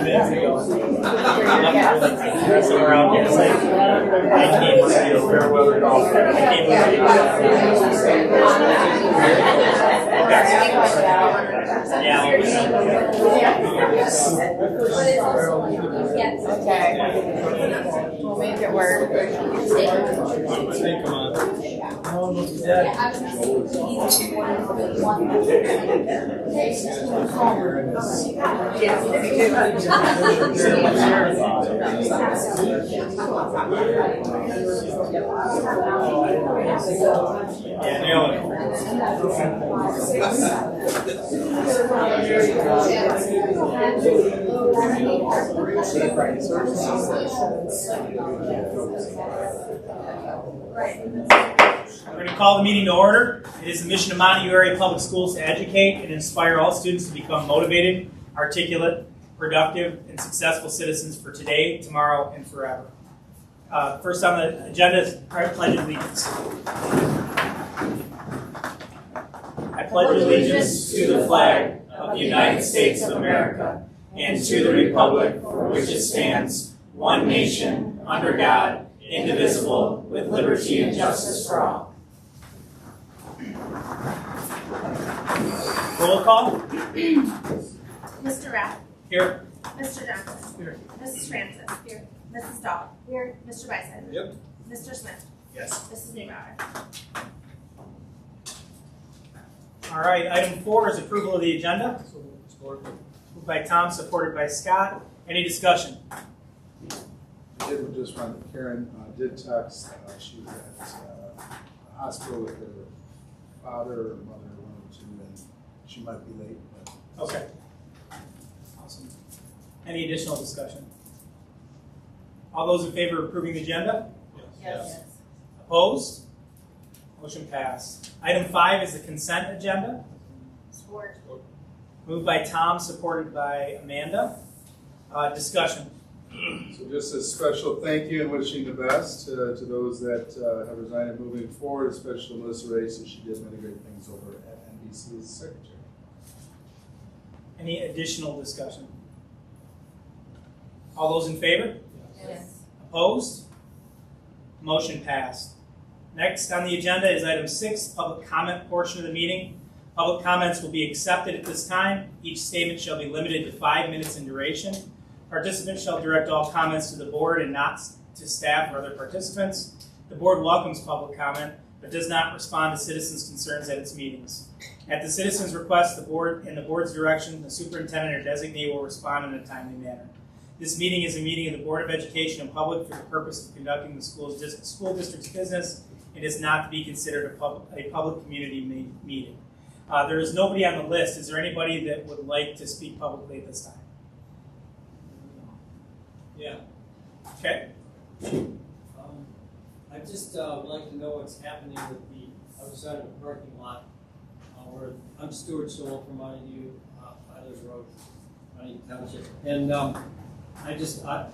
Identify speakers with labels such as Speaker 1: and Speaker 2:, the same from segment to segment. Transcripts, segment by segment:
Speaker 1: minutes ago. Somewhere out there, it's like, I came with you. Fair weather golf. I came with you. Yeah.
Speaker 2: Okay. We'll make it work.
Speaker 1: We're going to call the meeting to order. It is the mission of Montague Area Public Schools to educate and inspire all students to become motivated, articulate, productive, and successful citizens for today, tomorrow, and forever. First on the agenda is our Pledge of Allegiance. I pledge allegiance to the flag of the United States of America and to the republic for which it stands, one nation, under God, indivisible, with liberty and justice for all. Roll call.
Speaker 3: Mr. Rath.
Speaker 1: Here.
Speaker 3: Mr. Johnson.
Speaker 1: Here.
Speaker 3: Mrs. Francis. Here. Mrs. Stahl. Here. Mr. Bison.
Speaker 1: Yep.
Speaker 3: Mr. Smith.
Speaker 1: Yes.
Speaker 3: Mrs. Neubauer.
Speaker 1: All right, item 4 is approval of the agenda. Moved by Tom, supported by Scott. Any discussion?
Speaker 4: I did just want Karen did text. She was at the hospital with her father or mother, one of the two, and she might be late. But
Speaker 1: Okay. Awesome. Any additional discussion? All those in favor of approving the agenda?
Speaker 3: Yes.
Speaker 1: Opposed? Motion passed. Item 5 is the consent agenda.
Speaker 3: Support.
Speaker 1: Moved by Tom, supported by Amanda. Discussion.
Speaker 4: So just a special thank you and wishing the best to those that have resigned and moving forward, especially Melissa Race, as she did many great things over at NBC as secretary.
Speaker 1: Any additional discussion? All those in favor?
Speaker 3: Yes.
Speaker 1: Opposed? Motion passed. Next on the agenda is item 6, public comment portion of the meeting. Public comments will be accepted at this time. Each statement shall be limited to 5 minutes in duration. Participants shall direct all comments to the board and not to staff or other participants. The board welcomes public comment, but does not respond to citizens' concerns at its meetings. At the citizens' request, the board, in the board's direction, the superintendent or designee will respond in a timely manner. This meeting is a meeting of the Board of Education in public for the purpose of conducting the school district's business. It is not to be considered a public community meeting. There is nobody on the list. Is there anybody that would like to speak publicly at this time?
Speaker 5: Yeah.
Speaker 1: Okay.
Speaker 5: I just would like to know what's happening with the other side of the parking lot. Where I'm Stuart Soul from Montague, Tyler's Road, Montague Township. And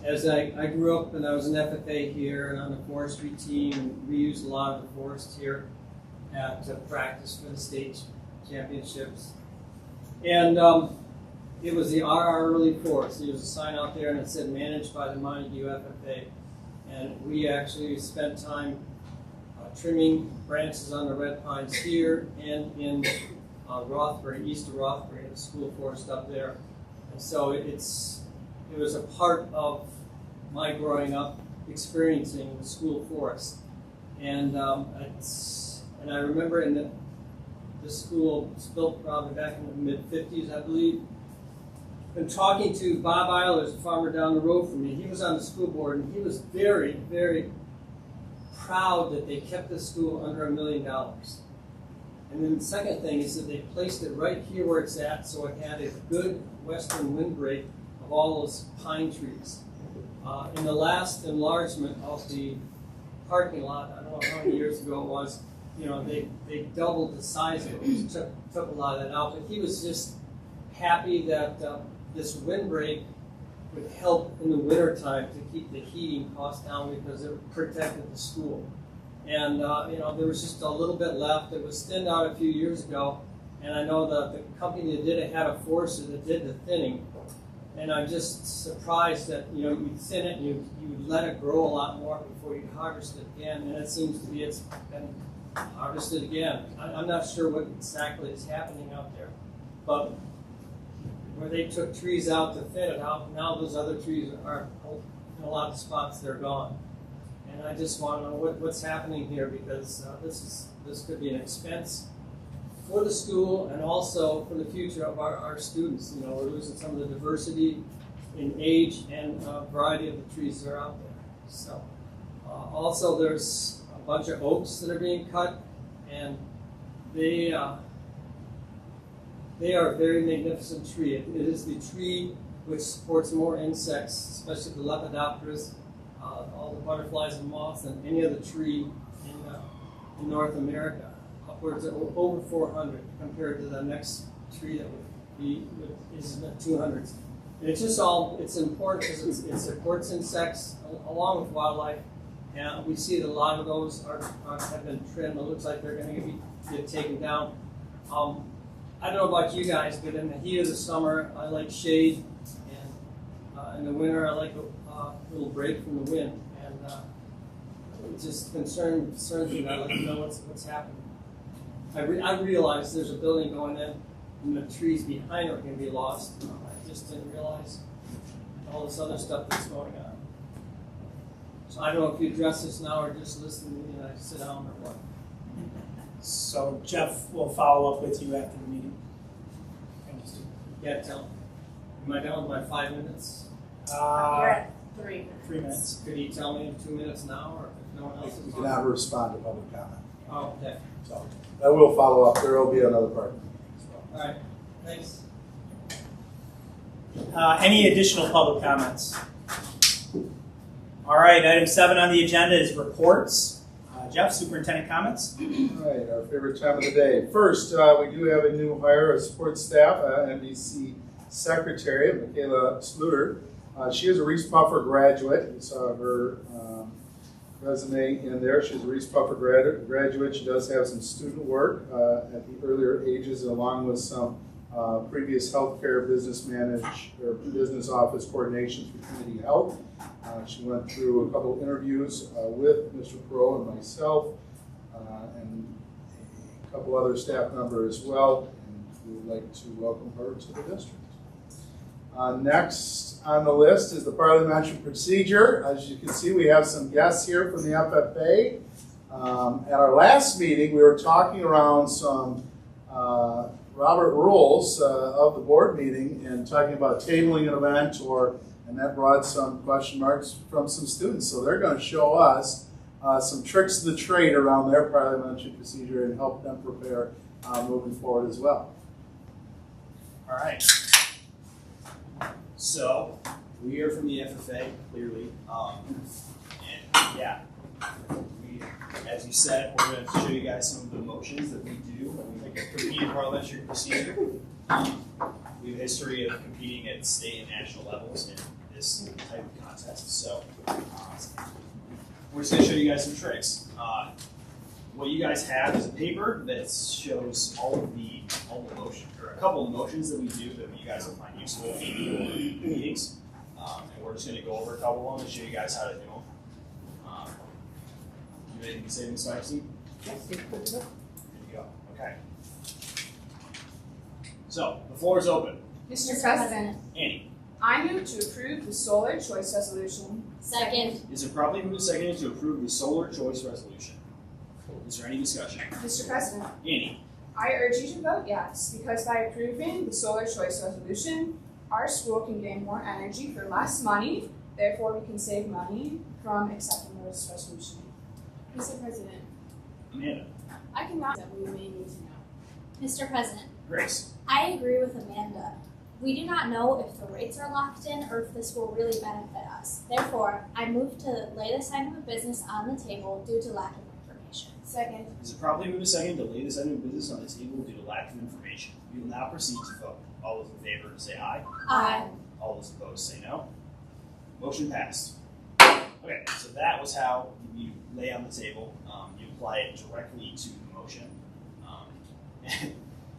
Speaker 5: as I grew up and I was an FFA here and on the forestry team, and we used a lot of the forest here to practice for the state championships. And it was the RR Early Forest. There was a sign out there and it said managed by the Montague FFA. And we actually spent time trimming branches on the red pines here and in Rothbury, east of Rothbury, the school forest up there. And so it was a part of my growing up experiencing the school forest. And I remember in the school was built probably back in the mid-50s, I believe. And talking to Bob Eilers, a farmer down the road from me, he was on the school board and he was very, very proud that they kept the school under $1 million. And then the second thing is that they placed it right here where it's at, so it had a good western windbreak of all those pine trees. In the last enlargement of the parking lot, I don't know how many years ago it was, they doubled the size of it, which took a lot of that out. But he was just happy that this windbreak would help in the wintertime to keep the heating costs down because it protected the school. And there was just a little bit left. It was thinned out a few years ago, and I know that the company that did it had a forester that did the thinning. And I'm just surprised that, you know, you thin it and you let it grow a lot more before you harvest it again. And it seems to be it's been harvested again. I'm not sure what exactly is happening out there. But where they took trees out to thin it out, now those other trees are, in a lot of spots, they're gone. And I just want to know what's happening here, because this could be an expense for the school and also for the future of our students. You know, we're losing some of the diversity in age and variety of the trees that are out there. So, also there's a bunch of oaks that are being cut, and they are a very magnificent tree. It is the tree which supports more insects, especially the Lepidopterus, all the butterflies and moths, than any other tree in North America. Upwards of over 400 compared to the next tree that is in the 200s. And it's just it's important because it supports insects along with wildlife. And we see that a lot of those have been trimmed. It looks like they're going to get taken down. I don't know about you guys, but in the heat of the summer, I like shade. And in the winter, I like a little break from the wind. And it just concerns me. I'd like to know what's happening. I realize there's a building going in, and the trees behind it are going to be lost. I just didn't realize all this other stuff that's going on. So I don't know if you address this now or just listen to me and I sit down or what.
Speaker 1: So Jeff will follow up with you after the meeting.
Speaker 5: Yeah, tell me. Am I done with my 5 minutes?
Speaker 3: You're at 3 minutes.
Speaker 1: 3 minutes.
Speaker 5: Could you tell me in 2 minutes now, or if no one else
Speaker 4: We
Speaker 5: is
Speaker 4: cannot respond to public comment.
Speaker 5: Oh, okay.
Speaker 4: So that will follow up. There will be another part.
Speaker 5: All right. Thanks.
Speaker 1: Any additional public comments? All right, item 7 on the agenda is reports. Jeff, superintendent comments?
Speaker 4: All right, our favorite time of the day. First, we do have a new hire, a support staff, NBC secretary, Michaela Sluter. She is a Reese Puffer graduate. You saw her resume in there. She's a Reese Puffer graduate. She does have some student work at the earlier ages, along with some previous healthcare business business office coordinations for Community Health. She went through a couple interviews with Mr. Perot and myself, and a couple other staff members as well. And we would like to welcome her to the district. Next on the list is the parliamentary procedure. As you can see, we have some guests here from the FFA. At our last meeting, we were talking around some Robert rules of the board meeting and talking about tabling an event, and that brought some question marks from some students. So they're going to show us some tricks of the trade around their parliamentary procedure and help them prepare moving forward as well.
Speaker 6: All right. So we are from the FFA, clearly, and yeah, as you said, we're going to show you guys some of the motions that we do when we compete in parliamentary procedure. We have a history of competing at state and national levels in this type of contest. So we're just going to show you guys some tricks. What you guys have is a paper that shows all the motions, or a couple of motions that we do that you guys will find useful in your meetings. And we're just going to go over a couple of them and show you guys how to do them. You have anything to say, Ms. Stuyvesant?
Speaker 2: Yes.
Speaker 6: There you go. Okay. So the floor is open.
Speaker 7: Mr. President,
Speaker 6: Annie,
Speaker 7: I move to approve the solar choice resolution.
Speaker 3: Second.
Speaker 6: is it properly moved and seconded to approve the solar choice resolution? Is there any discussion?
Speaker 7: Mr. President,
Speaker 6: Annie,
Speaker 7: I urge you to vote yes, because by approving the solar choice resolution, our school can gain more energy for less money, therefore we can save money from accepting this resolution.
Speaker 2: Mr. President,
Speaker 6: Amanda,
Speaker 7: I cannot.
Speaker 2: that we may need to know.
Speaker 3: Mr. President,
Speaker 6: Grace,
Speaker 3: I agree with Amanda. We do not know if the rates are locked in or if this will really benefit us. Therefore, I move to lay this item of business on the table due to lack of information.
Speaker 2: Second.
Speaker 6: is it properly moved and seconded to lay this item of business on the table due to lack of information? We will now proceed to vote. All those in favor say aye.
Speaker 3: Aye.
Speaker 6: All those opposed say no. Motion passed. Okay, so that was how you lay on the table. You apply it directly to the motion.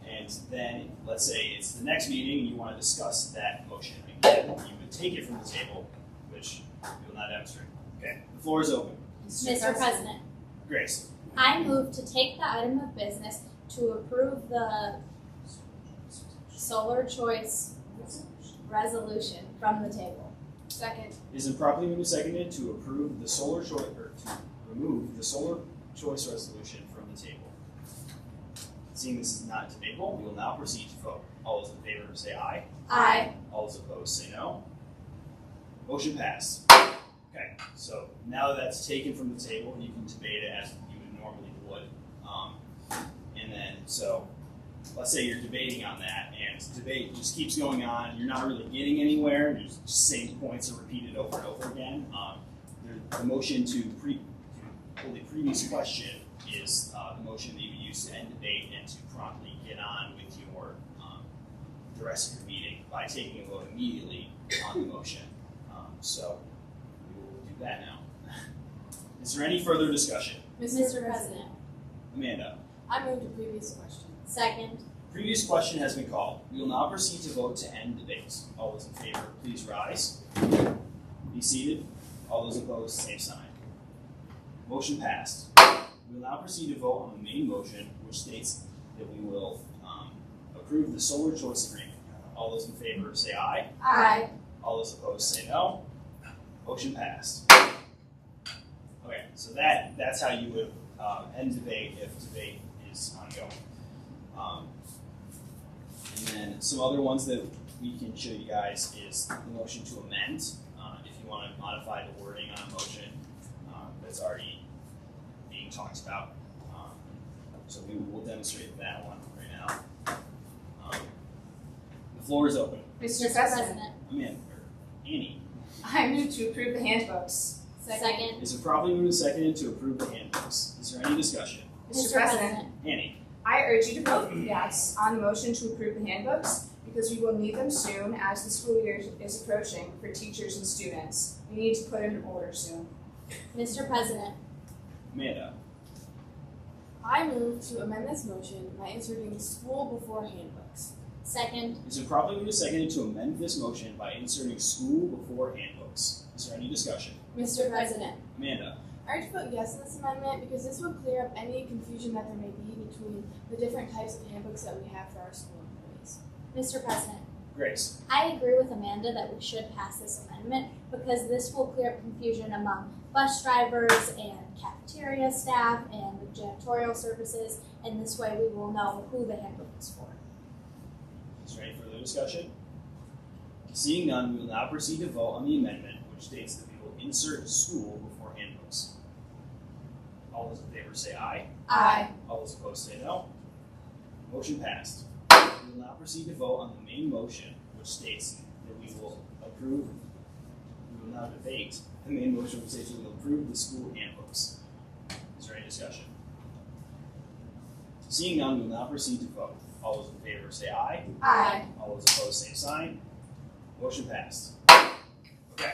Speaker 6: And then, let's say it's the next meeting and you want to discuss that motion. Again, you would take it from the table, which you will not demonstrate. Okay, the floor is open.
Speaker 3: Mr. President,
Speaker 6: Grace.
Speaker 3: I move to take the item of business to approve the solar choice resolution from the table.
Speaker 2: Second.
Speaker 6: Is it properly moved and seconded to approve the solar choice, or to remove the solar choice resolution from the table? Seeing this is not debatable, we will now proceed to vote. All those in favor say aye.
Speaker 3: Aye.
Speaker 6: All those opposed say no. Motion passed. Okay, so now that that's taken from the table, you can debate it as you would normally would. And then, so let's say you're debating on that, and debate just keeps going on. You're not really getting anywhere. You're just same points are repeated over and over again. The motion to pull the previous question is the motion that you would use to end debate and to promptly get on with your the rest of your meeting by taking a vote immediately on the motion. So we will do that now. Is there any further discussion?
Speaker 3: Mr. President,
Speaker 6: Amanda.
Speaker 2: I move to previous question.
Speaker 3: second.
Speaker 6: Previous question has been called. We will now proceed to vote to end debate. All those in favor, please rise. Be seated. All those opposed, same sign. Motion passed. We will now proceed to vote on the main motion, which states that we will approve the solar choice agreement. All those in favor say aye.
Speaker 3: Aye.
Speaker 6: All those opposed say no. Motion passed. Okay, so that's how you would end debate if debate is ongoing. And then some other ones that we can show you guys is the motion to amend. If you want to modify the wording on a motion that's already being talked about. So we will demonstrate that one right now. The floor is open.
Speaker 7: Mr. President,
Speaker 6: Amanda, or Annie.
Speaker 7: I move to approve the handbooks.
Speaker 3: Second.
Speaker 6: Is it properly moved and seconded to approve the handbooks? Is there any discussion?
Speaker 7: Mr. President,
Speaker 6: Annie.
Speaker 7: I urge you to vote yes on the motion to approve the handbooks because we will need them soon as the school year is approaching for teachers and students. We need to put them in order soon.
Speaker 3: Mr. President,
Speaker 6: Amanda.
Speaker 2: I move to amend this motion by inserting school before handbooks.
Speaker 3: second.
Speaker 6: Is it properly moved and seconded to amend this motion by inserting school before handbooks? Is there any discussion?
Speaker 2: Mr. President,
Speaker 6: Amanda.
Speaker 2: I urge to vote yes on this amendment because this will clear up any confusion that there may be between the different types of handbooks that we have for our school employees.
Speaker 3: Mr. President,
Speaker 6: Grace.
Speaker 3: I agree with Amanda that we should pass this amendment because this will clear up confusion among bus drivers and cafeteria staff and the janitorial services, and this way we will know who the handbook is for.
Speaker 6: Is there any further discussion? Seeing none, we will now proceed to vote on the amendment, which states that we will insert school before handbooks. All those in favor say aye.
Speaker 3: Aye.
Speaker 6: All those opposed say no. Motion passed. We will now proceed to vote on the main motion, which states that we will approve, we will now debate the main motion, which states we will approve the school handbooks. Is there any discussion? Seeing none, we will now proceed to vote. All those in favor say aye.
Speaker 3: Aye.
Speaker 6: All those opposed, same sign. Motion passed. Okay.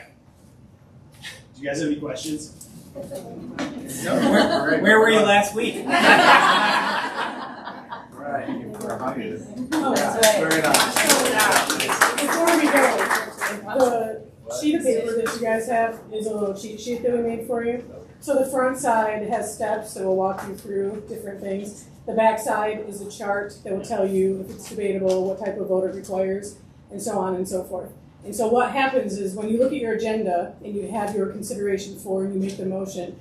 Speaker 6: Do you guys have any questions?
Speaker 1: Where were you last week?
Speaker 4: Right,
Speaker 8: Oh, that's right.
Speaker 4: very nice.
Speaker 8: Before we go, the sheet of paper that you guys have is a little cheat sheet that we made for you. So the front side has steps that will walk you through different things. The back side is a chart that will tell you if it's debatable, what type of vote it requires, and so on and so forth. And so what happens is when you look at your agenda and you have your consideration for and you make the motion,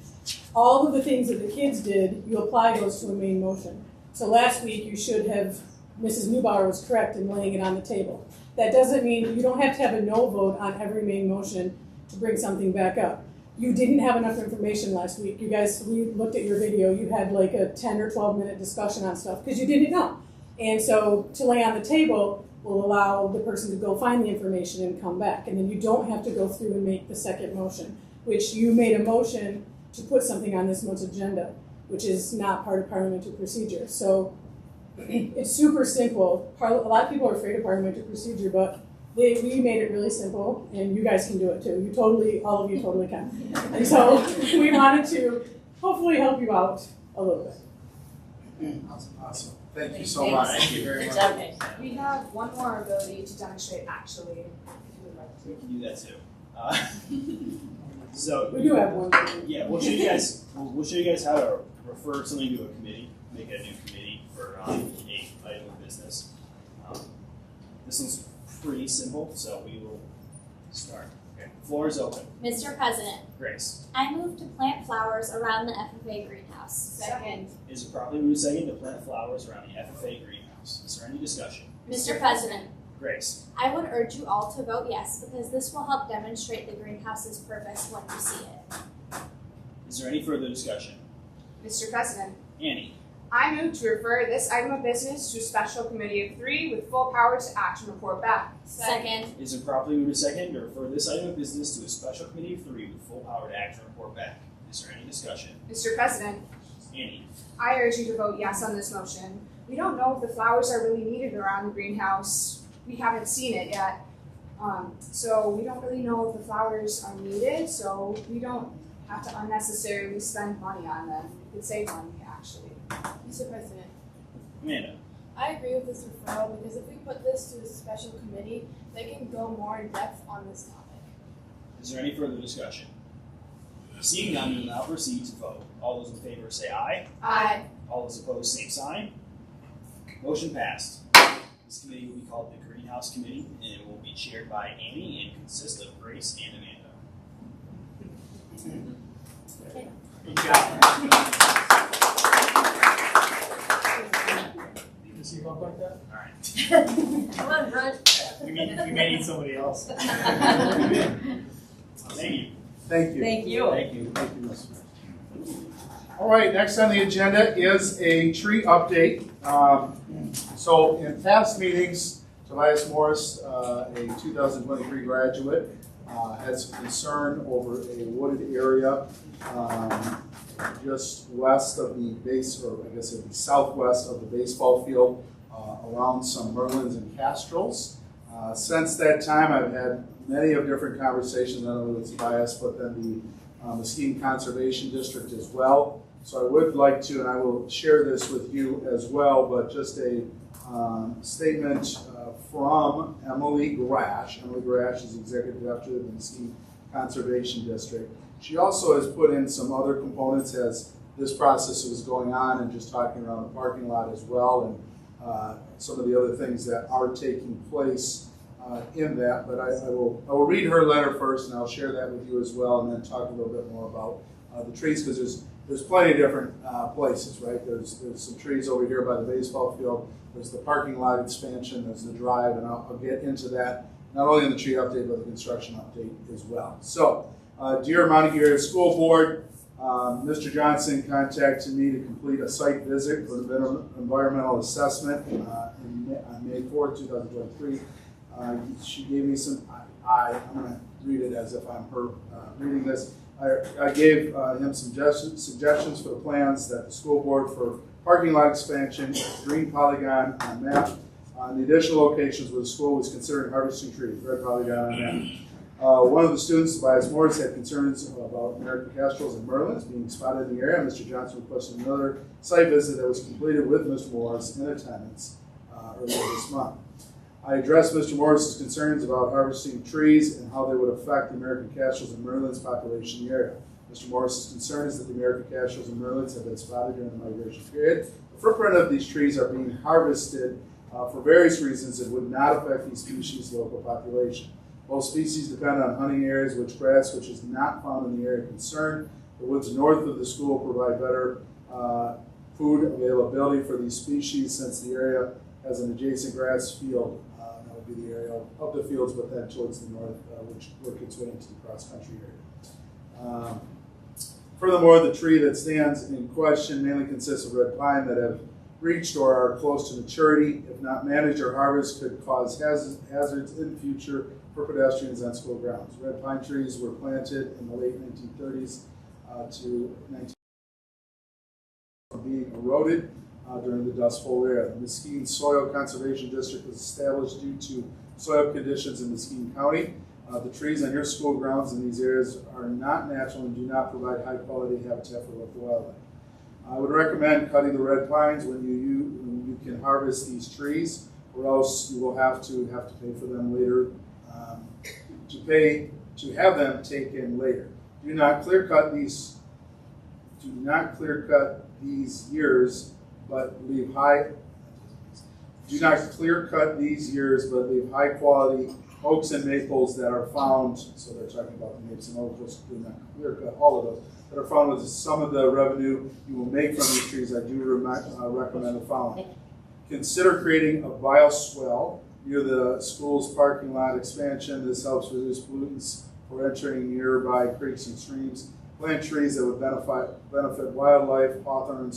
Speaker 8: all of the things that the kids did, you apply those to a main motion. So last week you should have, Mrs. Neubauer was correct in laying it on the table. That doesn't mean you don't have to have a no vote on every main motion to bring something back up. You didn't have enough information last week. You guys, we looked at your video, you had like a 10 or 12 minute discussion on stuff because you didn't know. And so to lay on the table will allow the person to go find the information and come back. And then you don't have to go through and make the second motion, which you made a motion to put something on this month's agenda, which is not part of parliamentary procedure. So it's super simple. A lot of people are afraid of parliamentary procedure, but we made it really simple, and you guys can do it too. All of you totally can. And so we wanted to hopefully help you out a little bit.
Speaker 4: Awesome. Thank you so much.
Speaker 6: Thank you very much.
Speaker 3: Okay.
Speaker 7: We have one more ability to demonstrate actually, if you would like to.
Speaker 6: We can do that too. So
Speaker 8: We do have one.
Speaker 6: yeah, we'll show you guys. We'll show you guys how to refer something to a committee, make a new committee for a item of business. This one's pretty simple, so we will start. Okay, floor is open.
Speaker 3: Mr. President,
Speaker 6: Grace,
Speaker 3: I move to plant flowers around the FFA greenhouse.
Speaker 2: Second.
Speaker 6: is it properly moved second to plant flowers around the FFA greenhouse? Is there any discussion?
Speaker 3: Mr. President,
Speaker 6: Grace,
Speaker 3: I would urge you all to vote yes because this will help demonstrate the greenhouse's purpose when you see it.
Speaker 6: is there any further discussion?
Speaker 7: Mr. President,
Speaker 6: Annie,
Speaker 7: I move to refer this item of business to a special committee of 3 with full power to act and report back.
Speaker 3: Second.
Speaker 6: is it properly moved second to refer this item of business to a special committee of 3 with full power to act and report back? Is there any discussion?
Speaker 7: Mr. President,
Speaker 6: Annie,
Speaker 7: I urge you to vote yes on this motion. We don't know if the flowers are really needed around the greenhouse. We haven't seen it yet. So we don't really know if the flowers are needed, so we don't have to unnecessarily spend money on them. We could save money, actually.
Speaker 2: Mr. President,
Speaker 6: Amanda,
Speaker 2: I agree with this referral because if we put this to a special committee, they can go more in depth on this topic.
Speaker 6: is there any further discussion? Seeing none, we will now proceed to vote. All those in favor say aye.
Speaker 2: Aye.
Speaker 6: All those opposed, same sign. Motion passed. This committee will be called the Greenhouse Committee, and it will be chaired by Annie and consist of Grace and Amanda.
Speaker 1: Good job.
Speaker 4: You can see up like that?
Speaker 6: All right.
Speaker 3: Come on, Brent.
Speaker 1: We may need somebody else.
Speaker 6: Thank you.
Speaker 4: Thank you.
Speaker 9: Thank you.
Speaker 6: Thank you.
Speaker 4: Thank you, Mr. Mayor. All right, next on the agenda is a tree update. So in past meetings, Tobias Morris, a 2023 graduate, had some concern over a wooded area just west of the base, or I guess it would be southwest of the baseball field, around some merlins and castrels. Since that time, I've had many of different conversations, not only with Tobias, but then the Muskegon Conservation District as well. So I would like to, and I will share this with you as well, but just a statement from Emily Grash. Emily Grash is Executive Director of the Muskegon Conservation District. She also has put in some other components as this process was going on and just talking around the parking lot as well, and some of the other things that are taking place in that. But I will read her letter first, and I'll share that with you as well, and then talk a little bit more about the trees, because there's plenty of different places, right? There's some trees over here by the baseball field. There's the parking lot expansion. There's the drive, and I'll get into that not only in the tree update but the construction update as well. So, dear Montague Area School Board, Mr. Johnson contacted me to complete a site visit for the environmental assessment on May 4th, 2023. She gave me some. I'm going to read it as if I'm her reading this. I gave him suggestions for the plans that the school board for parking lot expansion, green polygon on map, on the additional locations where the school was considering harvesting trees, red polygon on map. One of the students, Tobias Morris, had concerns about American castrels and merlins being spotted in the area. Mr. Johnson requested another site visit that was completed with Mr. Morris in attendance earlier this month. I addressed Mr. Morris's concerns about harvesting trees and how they would affect the American castrels and merlins population in the area. Mr. Morris's concern is that the American castrels and merlins have been spotted during the migration period. The footprint of these trees are being harvested for various reasons that would not affect these species' local population. Both species depend on hunting areas, which grass, which is not found in the area concerned. The woods north of the school provide better food availability for these species, since the area has an adjacent grass field. That would be the area of the fields, but then towards the north, which works its way into the cross-country area. Furthermore, the tree that stands in question mainly consists of red pine that have reached or are close to maturity. If not managed or harvested, could cause hazards in the future for pedestrians on school grounds. Red pine trees were planted in the late 1930s to 19 being eroded during the Dust Bowl era. The Muskegon Soil Conservation District was established due to soil conditions in Muskegon County. The trees on your school grounds in these areas are not natural and do not provide high quality habitat for local wildlife. I would recommend cutting the red pines when you can harvest these trees, or else you will have to pay for them later, to have them taken later. Do not clear cut these years, but leave high. Do not clear cut these years, but leave high quality oaks and maples that are found. So they're talking about the maples and oaks. Do not clear cut all of those that are found with some of the revenue you will make from these trees. I do recommend the following. Consider creating a bioswale near the school's parking lot expansion. This helps reduce pollutants for entering nearby creeks and streams. Plant trees that would benefit wildlife. Hawthorne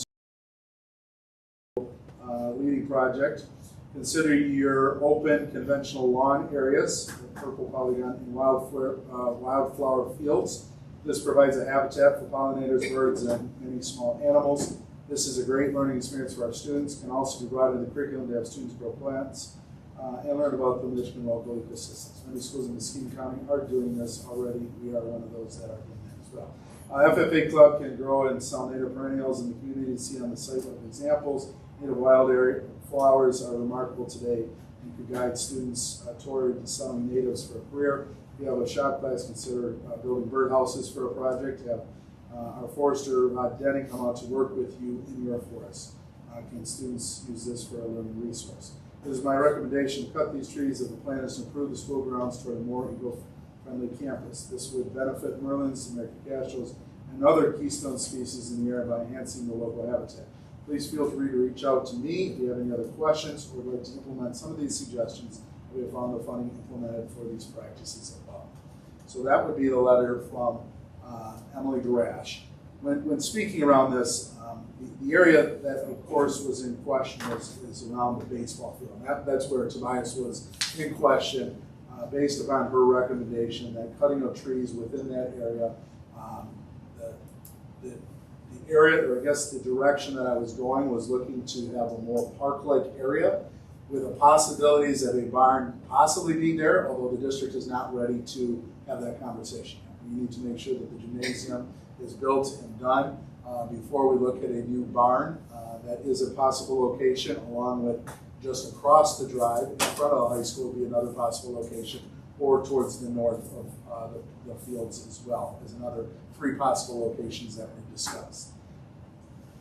Speaker 4: leading project. Consider your open conventional lawn areas, the purple polygon, and wildflower fields. This provides a habitat for pollinators, birds, and many small animals. This is a great learning experience for our students. Can also be brought into the curriculum to have students grow plants and learn about the Michigan local ecosystems. Many schools in Muskegon County are doing this already. We are one of those that are doing that as well. FFA Club can grow and sell native perennials in the community. See on the site of examples. Native wild area flowers are remarkable today and could guide students toward selling natives for a career. If you have a shop class, consider building birdhouses for a project. Have our forester, Rod Denning, come out to work with you in your forest. Can students use this for a learning resource? It is my recommendation to cut these trees if the plan is to improve the school grounds toward a more eco-friendly campus. This would benefit merlins, American castles, and other keystone species in the area by enhancing the local habitat. Please feel free to reach out to me if you have any other questions or would like to implement some of these suggestions that we have found the funding implemented for these practices above. So that would be the letter from Emily Darash. When speaking around this, the area that of course was in question is around the baseball field. That's where Tobias was in question based upon her recommendation that cutting of trees within that area, the area, or I guess the direction that I was going was looking to have a more park-like area with the possibilities of a barn possibly being there, although the district is not ready to have that conversation. We need to make sure that the gymnasium is built and done before we look at a new barn. That is a possible location, along with just across the drive in front of the high school would be another possible location, or towards the north of the fields as well as another 3 possible locations that we've discussed.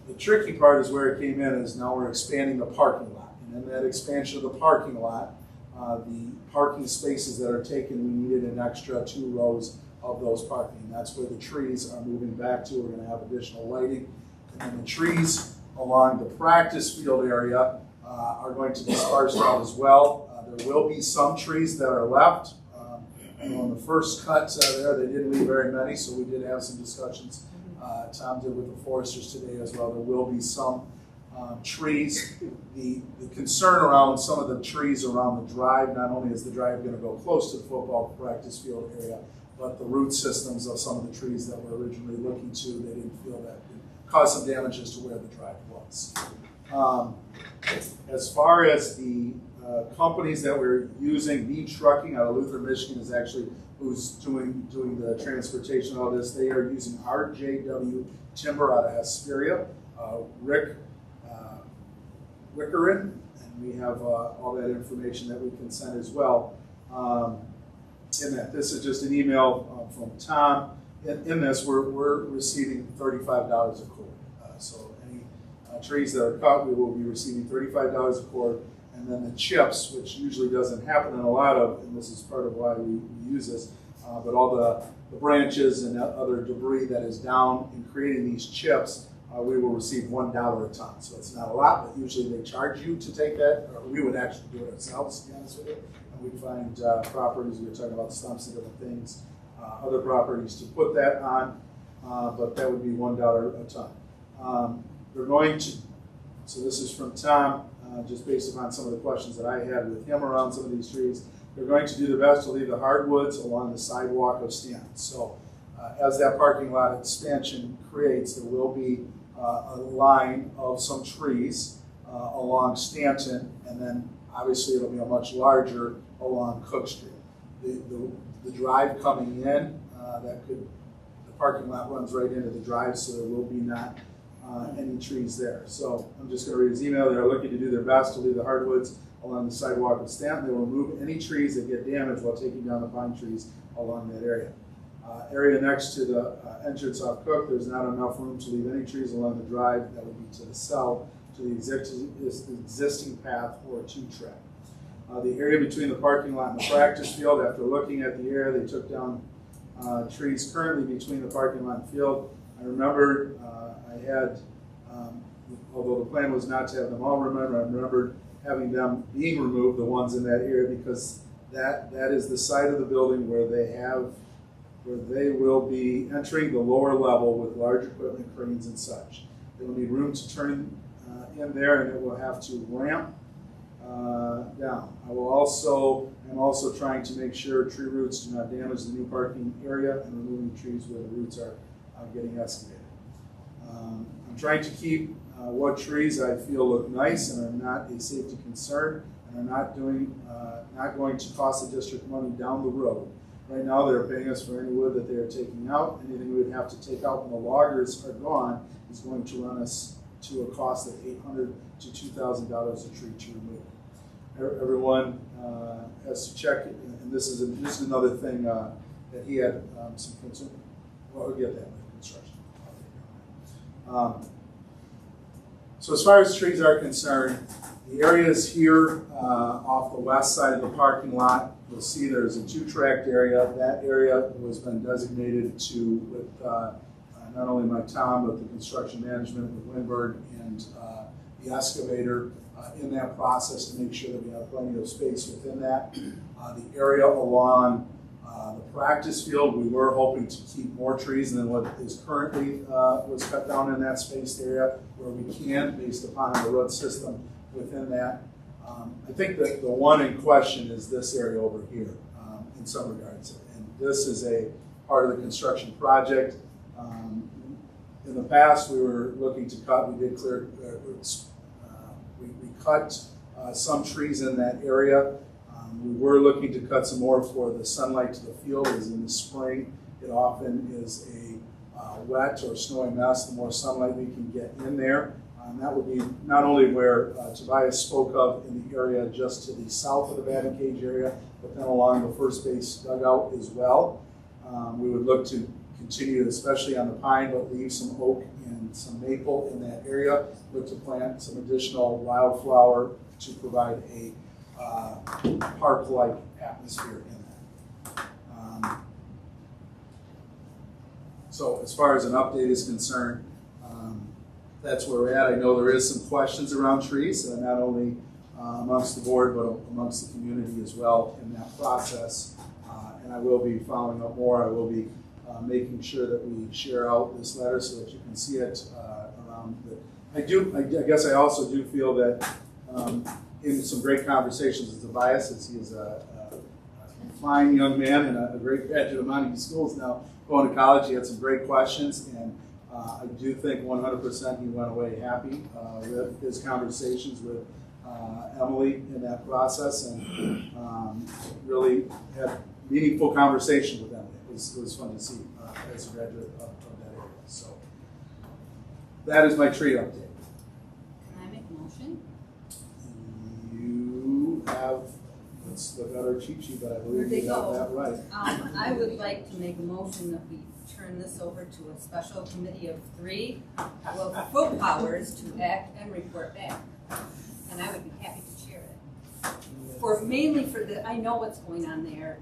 Speaker 4: The tricky part is where it came in is now we're expanding the parking lot. And in that expansion of the parking lot, the parking spaces that are taken, we needed an extra 2 rows of those parking. And that's where the trees are moving back to. We're going to have additional lighting. And then the trees along the practice field area are going to be sparsed out as well. There will be some trees that are left. On the first cut there, they didn't leave very many, so we did have some discussions. Tom did with the foresters today as well. There will be some trees. The concern around some of the trees around the drive, not only is the drive going to go close to the football practice field area, but the root systems of some of the trees that were originally looking to, they didn't feel that could cause some damages to where the drive was. As far as the companies that we're using, Beach Trucking out of Luther, Michigan is actually who's doing the transportation of this. They are using RJW Timber out of Hesperia, Rick Wickerin, and we have all that information that we can send as well. In that, this is just an email from Tom. In this, we're receiving $35 a cord. So any trees that are cut, we will be receiving $35 a cord. And then the chips, which usually doesn't happen in a lot of, and this is part of why we use this, but all the branches and other debris that is down in creating these chips, we will receive $1 a ton. So it's not a lot, but usually they charge you to take that, or we would actually do it ourselves, to be honest with you. And we'd find properties, we were talking about stumps and different things, other properties to put that on, but that would be $1 a ton. They're going to, so this is from Tom, just based upon some of the questions that I had with him around some of these trees. They're going to do their best to leave the hardwoods along the sidewalk of Stanton. So as that parking lot expansion creates, there will be a line of some trees along Stanton, and then obviously it'll be a much larger along Cook Street. The drive coming in, the parking lot runs right into the drive, so there will be not any trees there. So I'm just going to read his email. They're looking to do their best to leave the hardwoods along the sidewalk of Stanton. They will remove any trees that get damaged while taking down the pine trees along that area. Area next to the entrance off Cook, there's not enough room to leave any trees along the drive that would be to the south to the existing path or two-track. The area between the parking lot and the practice field, after looking at the area, they took down trees currently between the parking lot and field. I remembered I had, although the plan was not to have them all removed, I remembered having them being removed, the ones in that area, because that is the side of the building where they will be entering the lower level with large equipment, cranes and such. They will need room to turn in there, and it will have to ramp down. I'm also trying to make sure tree roots do not damage the new parking area and removing trees where the roots are getting excavated. I'm trying to keep what trees I feel look nice and are not a safety concern and are not going to cost the district money down the road. Right now they're paying us for any wood that they are taking out. Anything we would have to take out when the loggers are gone is going to run us to a cost of $800 to $2,000 a tree to remove. Everyone has to check, and this is another thing that he had some concern. Well, we'll get that with construction. So as far as trees are concerned, the areas here off the west side of the parking lot, you'll see there's a two-tracked area. That area has been designated to, with not only my Tom, but the construction management with Windberg and the excavator in that process to make sure that we have plenty of space within that. The area along the practice field, we were hoping to keep more trees than what is currently was cut down in that spaced area where we can, based upon the road system within that. I think that the one in question is this area over here in some regards. And this is a part of the construction project. In the past, we were looking to cut, we did clear, we cut some trees in that area. We were looking to cut some more for the sunlight to the field, as in the spring, it often is a wet or snowy mess. The more sunlight we can get in there, that would be not only where Tobias spoke of in the area just to the south of the batting cage area, but then along the first base dugout as well. We would look to continue, especially on the pine, but leave some oak and some maple in that area. Look to plant some additional wildflower to provide a park-like atmosphere in that. So as far as an update is concerned, that's where we're at. I know there is some questions around trees, not only amongst the board, but amongst the community as well in that process. And I will be following up more. I will be making sure that we share out this letter so that you can see it around. I guess I also do feel that in some great conversations with Tobias, as he is a fine young man and a great graduate of Montague Schools now, going to college, he had some great questions, and I do think 100% he went away happy with his conversations with Emily in that process, and really had meaningful conversation with Emily. It was fun to see as a graduate of that area. So that is my tree update.
Speaker 9: Can I make a motion?
Speaker 4: You have, let's look at our cheat sheet, but I believe you got that right.
Speaker 9: I would like to make a motion that we turn this over to a special committee of 3 full powers to act and report back. And I would be happy to chair it. Mainly for the, I know what's going on there,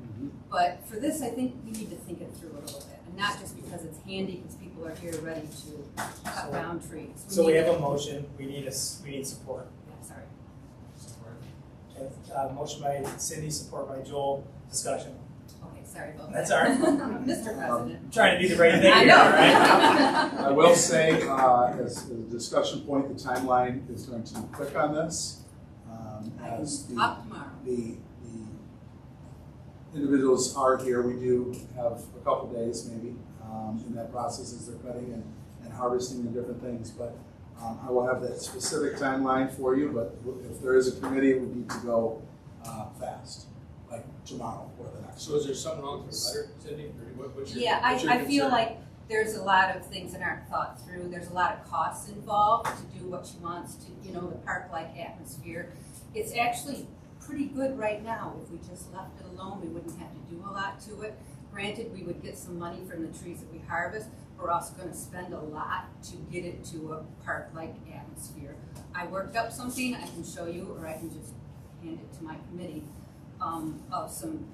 Speaker 9: but for this I think we need to think it through a little bit. And not just because it's handy, because people are here ready to cut down trees.
Speaker 1: So we have a motion, we need support.
Speaker 9: Yeah, sorry.
Speaker 1: Okay, motion by Cindy, support by Joel, discussion.
Speaker 9: Okay, sorry about
Speaker 1: That's
Speaker 9: that.
Speaker 1: all right.
Speaker 9: Mr. President.
Speaker 1: I'm trying to do the right thing
Speaker 9: I
Speaker 1: here,
Speaker 9: know.
Speaker 1: right?
Speaker 4: I will say, as a discussion point, the timeline is going to be quick on this. As
Speaker 9: Up tomorrow.
Speaker 4: the individuals are here, we do have a couple days maybe in that process as they're cutting and harvesting and different things, but I will have that specific timeline for you, but if there is a committee, we need to go fast, like tomorrow or the next.
Speaker 10: So is there something wrong with the letter, Cindy? Or what's your
Speaker 9: I feel
Speaker 10: concern?
Speaker 9: like there's a lot of things that aren't thought through. There's a lot of costs involved to do what she wants to, you know, the park-like atmosphere. It's actually pretty good right now. If we just left it alone, we wouldn't have to do a lot to it. Granted, we would get some money from the trees that we harvest. We're also going to spend a lot to get it to a park-like atmosphere. I worked up something I can show you, or I can just hand it to my committee, of some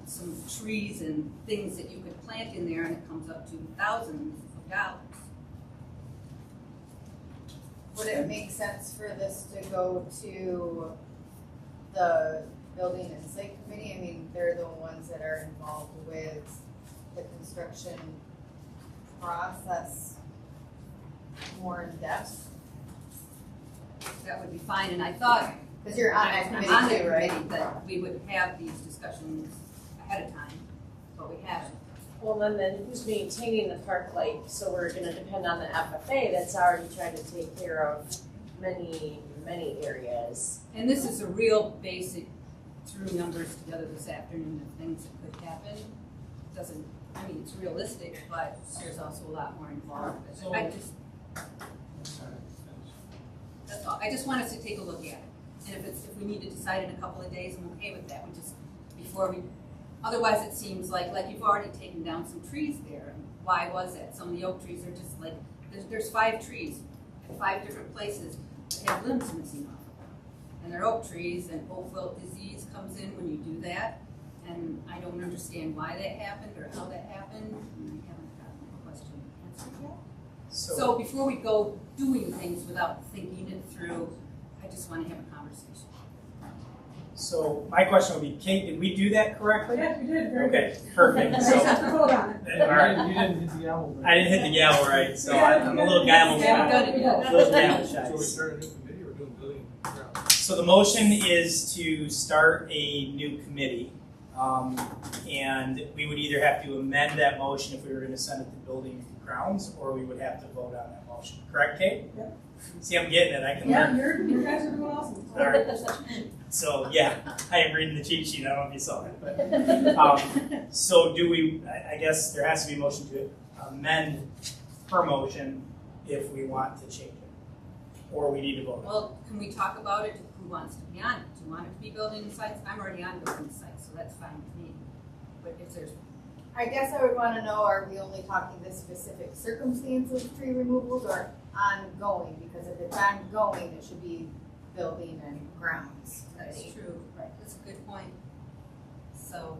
Speaker 9: trees and things that you could plant in there, and it comes up to thousands of dollars.
Speaker 10: Would it make sense for this to go to the building and site committee? I mean, they're the ones that are involved with the construction process more in depth.
Speaker 9: That would be fine, and I thought,
Speaker 10: Because you're on that
Speaker 9: I'm
Speaker 10: committee
Speaker 9: on the
Speaker 10: too, right?
Speaker 9: committee, that we would have these discussions ahead of time, but we haven't.
Speaker 11: Well, then who's maintaining the park light? So we're gonna depend on the FFA that's already trying to take care of many areas.
Speaker 9: And this is a real basic, threw numbers together this afternoon of things that could happen. Doesn't, I mean, it's realistic, but there's also a lot more involved with it. That's all. I just want us to take a look at it. And if we need to decide in a couple of days, I'm okay with that. We just, before we, otherwise it seems like you've already taken down some trees there. And why was that? Some of the oak trees are just like, there's 5 trees at 5 different places that have limbs missing off of them. And they're oak trees, and oak wilt disease comes in when you do that. And I don't understand why that happened or how that happened. And I haven't gotten the question answered yet. So before we go doing things without thinking it through, I just want to have a conversation.
Speaker 1: So my question would be, Kate, did we do that correctly?
Speaker 8: Yeah, you did, very good.
Speaker 1: Okay, perfect.
Speaker 8: I
Speaker 1: So,
Speaker 8: just have to vote on it.
Speaker 1: all right.
Speaker 5: You didn't hit the gavel.
Speaker 1: I didn't hit the gavel right, so
Speaker 8: Yeah,
Speaker 1: I'm a little gavel
Speaker 9: Yeah,
Speaker 1: shy.
Speaker 9: we got it.
Speaker 1: Little gavel shy.
Speaker 12: So we start a new committee or doing building and grounds?
Speaker 1: So the motion is to start a new committee. And we would either have to amend that motion if we were going to send it to building and grounds, or we would have to vote on that motion. Correct, Kate?
Speaker 8: Yep.
Speaker 1: See, I'm getting it. I can
Speaker 8: Yeah,
Speaker 1: learn.
Speaker 8: you guys are doing awesome.
Speaker 1: All right. So yeah, I am reading the cheat sheet. I don't know if you saw it, but so do we? I guess there has to be a motion to amend her motion if we want to change it, or we need to vote.
Speaker 9: Well, can we talk about it? Who wants to be on it? Do you want it to be building sites? I'm already on building sites, so that's fine with me. But if there's,
Speaker 10: I guess I would want to know, are we only talking the specific circumstance of tree removals or ongoing? Because if it's ongoing, it should be building and grounds.
Speaker 9: that's true, right? That's a good point. So.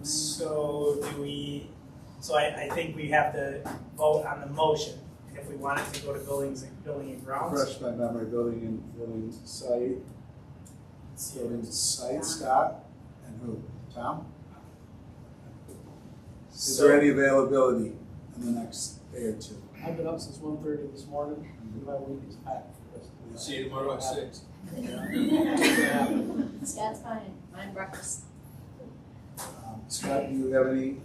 Speaker 1: So do we? So I think we have to vote on the motion if we want it to go to building and grounds.
Speaker 4: Refresh my memory, building site, Scott, and who? Tom? Is there any availability in the next day or two?
Speaker 5: I've been up since 1:30 this morning, and my week is packed for the rest of the
Speaker 12: See you tomorrow at 6.
Speaker 11: Scott's fine, mine breakfast.
Speaker 4: Scott, do you have any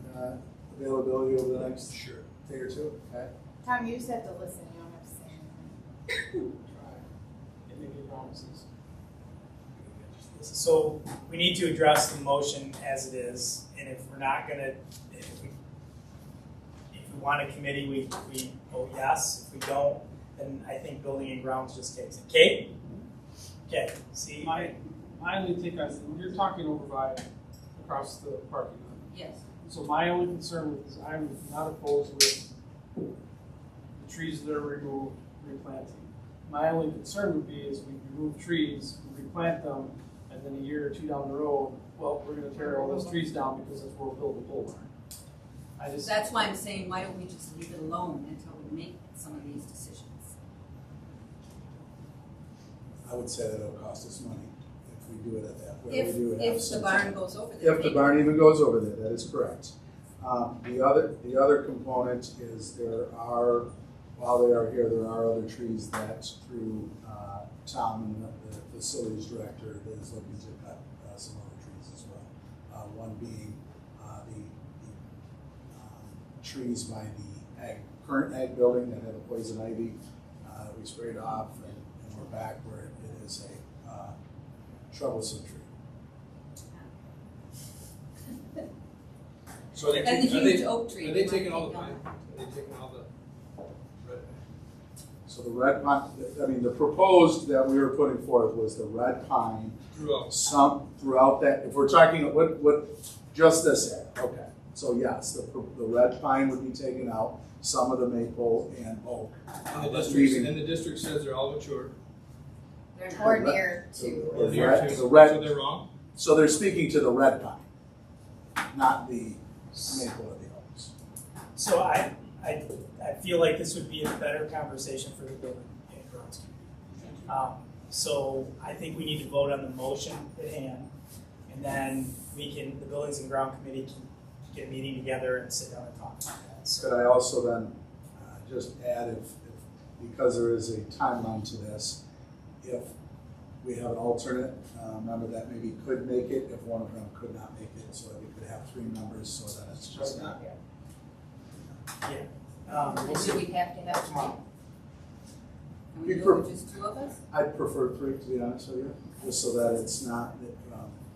Speaker 4: availability over the next day or two? Okay.
Speaker 10: Tom, you just have to listen. You don't have to say anything.
Speaker 5: Can't make any promises.
Speaker 1: So we need to address the motion as it is, and if we're not gonna, if we want a committee, we vote yes. If we don't, then I think building and grounds just takes it. Kate? Okay, see?
Speaker 5: My only take on, you're talking over by across the parking lot.
Speaker 9: Yes.
Speaker 5: So my only concern with this, I'm not opposed with the trees that are removed, replanting. My only concern would be is we remove trees, we replant them, and then a year or two down the road, well, we're gonna tear all those trees down because that's where we'll build a pole barn.
Speaker 9: That's why I'm saying, why don't we just leave it alone until we make some of these decisions?
Speaker 4: I would say that it'll cost us money if we do it at that. Where we do it
Speaker 9: If the barn goes over there.
Speaker 4: If the barn even goes over there, that is correct. The other component is there are, while they are here, there are other trees that through Tom and the facilities director is looking to cut some other trees as well. One being the trees by the current ag building that had a poison ivy. We sprayed off and we're back where it is a troublesome tree.
Speaker 12: So are they
Speaker 9: And the
Speaker 12: taking,
Speaker 9: huge oak tree.
Speaker 12: are they taking all the pine? Are they taking all the red?
Speaker 4: So the red pine, I mean, the proposed that we were putting forth was the red pine,
Speaker 12: Throughout.
Speaker 4: some throughout that, if we're talking, what, just this area, okay. So yes, the red pine would be taken out, some of the maple and oak.
Speaker 12: And
Speaker 4: but leaving-
Speaker 12: the district says they're all mature.
Speaker 10: Or near to.
Speaker 4: The
Speaker 12: Near
Speaker 4: red-
Speaker 12: to.
Speaker 4: the red-
Speaker 12: So they're wrong?
Speaker 4: So they're speaking to the red pine, not the maple or the oaks.
Speaker 1: So I feel like this would be a better conversation for the building and grounds committee. So I think we need to vote on the motion at hand, and then the buildings and ground committee can get a meeting together and sit down and talk about that. So
Speaker 4: Could I also then just add, if because there is a timeline to this, if we have an alternate member that maybe could make it, if one of them could not make it, so that we could have 3 members, so that it's just not.
Speaker 1: we'll see.
Speaker 9: Do we have to have three? Can we
Speaker 4: You
Speaker 9: do it with just 2 of us?
Speaker 4: I'd prefer 3, to be honest with you, just so that it's not,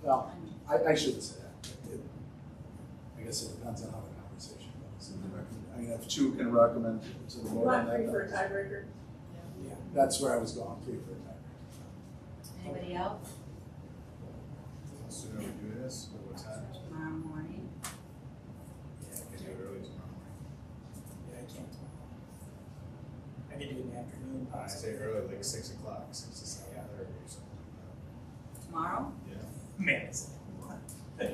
Speaker 4: well, I shouldn't say that. I guess it depends on how the conversation goes. I mean, if 2 can recommend to the
Speaker 8: You
Speaker 4: board.
Speaker 8: want 3 for a tiebreaker?
Speaker 4: Yeah, that's where I was going, 3 for a tiebreaker.
Speaker 9: Anybody else?
Speaker 6: Sooner we do this, or what time?
Speaker 9: Tomorrow morning?
Speaker 6: Yeah, we can do it early tomorrow morning.
Speaker 1: Yeah, I can't. I can do it in the afternoon.
Speaker 6: I say early, like 6 o'clock, 6 to 7:30 or something.
Speaker 9: Tomorrow?
Speaker 6: Yeah.
Speaker 1: Man, it's
Speaker 10: I'm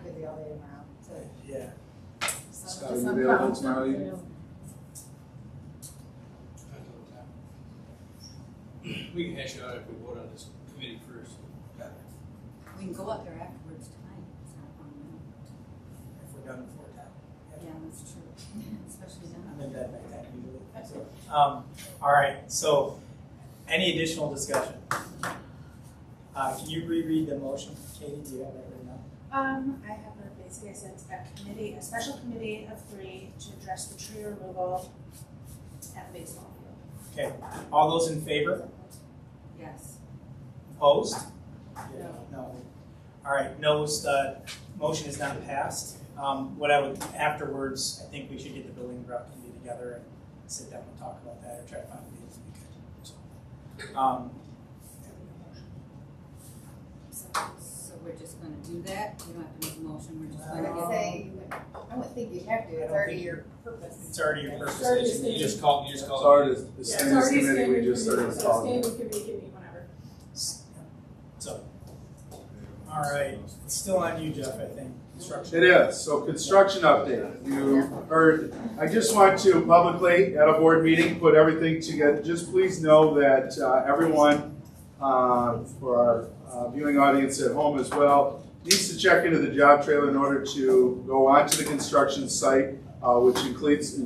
Speaker 10: gonna be all day tomorrow, so.
Speaker 1: yeah.
Speaker 4: Scott, are you available tomorrow evening?
Speaker 12: Depends on the time. We can hash it out if we vote on this committee first.
Speaker 9: We can go up there afterwards tonight. It's not a problem.
Speaker 1: If we're done before 10.
Speaker 9: Yeah, that's true. Especially
Speaker 1: I'm
Speaker 9: now.
Speaker 1: in bed by 10 usually. So, all right, so any additional discussion? Can you reread the motion? Katie, do you have that written down?
Speaker 13: I have basically, I said a special committee of 3 to address the tree removal at the baseball field.
Speaker 1: Okay, all those in favor?
Speaker 9: Yes.
Speaker 1: Opposed?
Speaker 13: No.
Speaker 1: No. All right, no's, motion is not passed. What I would, afterwards, I think we should get the building and ground committee together and sit down and talk about that or try to find a meeting to be good.
Speaker 9: So we're just gonna do that? We don't have to make a motion, we're just
Speaker 10: I
Speaker 9: gonna
Speaker 10: would
Speaker 9: get.
Speaker 10: say, I would think you have to,
Speaker 1: I
Speaker 10: it's
Speaker 1: don't
Speaker 10: already
Speaker 1: think
Speaker 10: your purpose.
Speaker 1: It's already your purpose.
Speaker 8: It's already
Speaker 1: It's-
Speaker 8: stated.
Speaker 12: You just call
Speaker 4: It's
Speaker 12: it.
Speaker 4: already, the
Speaker 8: Yeah, it's
Speaker 4: standards
Speaker 8: already
Speaker 4: committee, we
Speaker 8: standing
Speaker 4: just started
Speaker 8: committee, so
Speaker 4: calling.
Speaker 8: standing committee can meet whenever.
Speaker 1: So, all right, it's still on you, Jeff, I think, construction.
Speaker 4: It is, so construction update, you heard, I just want to publicly, at a board meeting, put everything together. Just please know that everyone, for our viewing audience at home as well, needs to check into the job trailer in order to go onto the construction site, which includes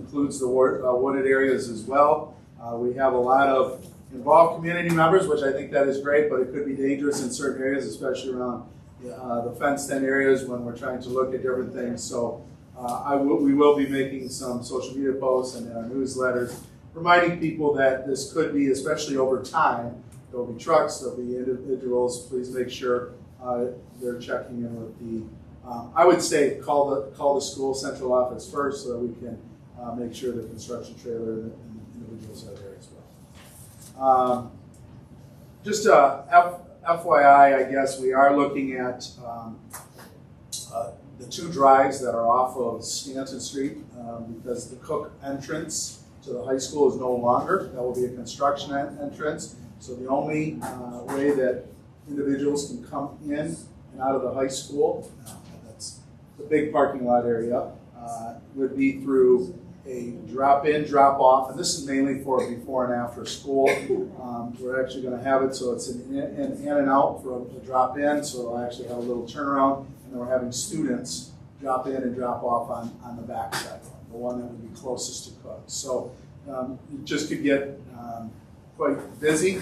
Speaker 4: the wooded areas as well. We have a lot of involved community members, which I think that is great, but it could be dangerous in certain areas, especially around the fenced-in areas when we're trying to look at different things. So we will be making some social media posts and our newsletters reminding people that this could be, especially over time, there'll be trucks, there'll be individuals. Please make sure they're checking in with the, I would say call the school central office first so that we can make sure the construction trailer and the individuals are there as well. Just FYI, I guess we are looking at the 2 drives that are off of Stanton Street because the Cook entrance to the high school is no longer. That will be a construction entrance. So the only way that individuals can come in and out of the high school, that's the big parking lot area, would be through a drop-in, drop-off, and this is mainly for before and after school. We're actually going to have it so it's an in and out for a drop-in, so it'll actually have a little turnaround, and then we're having students drop in and drop off on the back side, the one that would be closest to Cook. So it just could get quite busy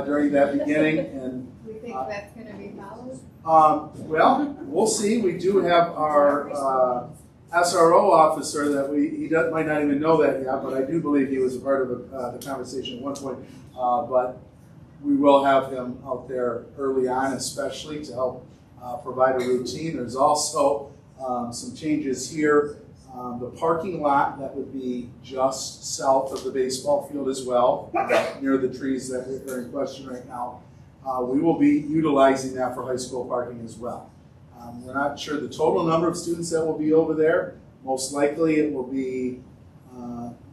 Speaker 4: during that beginning, and
Speaker 10: We think that's gonna be followed?
Speaker 4: well, we'll see. We do have our SRO officer that he might not even know that yet, but I do believe he was a part of the conversation at one point. But we will have him out there early on, especially to help provide a routine. There's also Some changes here. The parking lot that would be just south of the baseball field as well, near the trees that are in question right now. We will be utilizing that for high school parking as well. We're not sure the total number of students that will be over there. Most likely it will be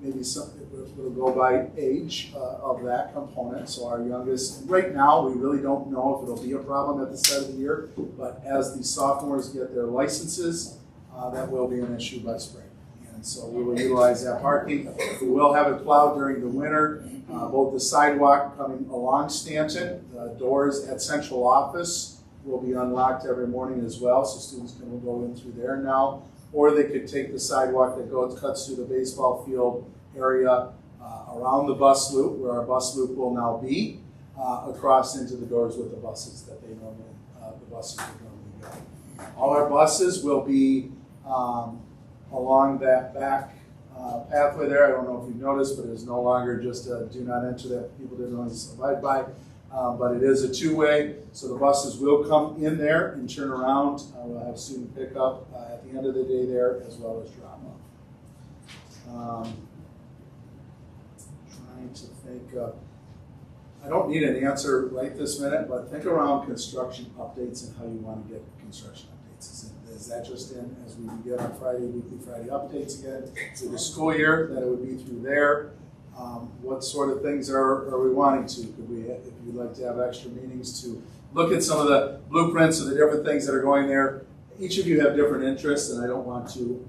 Speaker 4: maybe something, it'll go by age of that component. So our youngest, right now we really don't know if it'll be a problem at the start of the year, but as the sophomores get their licenses, that will be an issue by spring. And so we will utilize that parking. We will have it plowed during the winter. Both the sidewalk coming along Stanton, the doors at central office will be unlocked every morning as well, so students can go in through there now. Or they could take the sidewalk that cuts through the baseball field area around the bus loop, where our bus loop will now be, across into the doors with the buses that they normally, the buses would normally go. All our buses will be along that back pathway there. I don't know if you've noticed, but it's no longer just a do not enter that people didn't always abide by. But it is a two-way, so the buses will come in there and turn around. We'll have student pickup at the end of the day there, as well as drop off. Trying to think. I don't need an answer right this minute, but think around construction updates and how you want to get construction updates. Is that just in as we get on Friday, weekly Friday updates again through the school year, that it would be through there? What sort of things are we wanting to? Could we, if you'd like to have extra meetings to look at some of the blueprints of the different things that are going there? Each of you have different interests, and I don't want to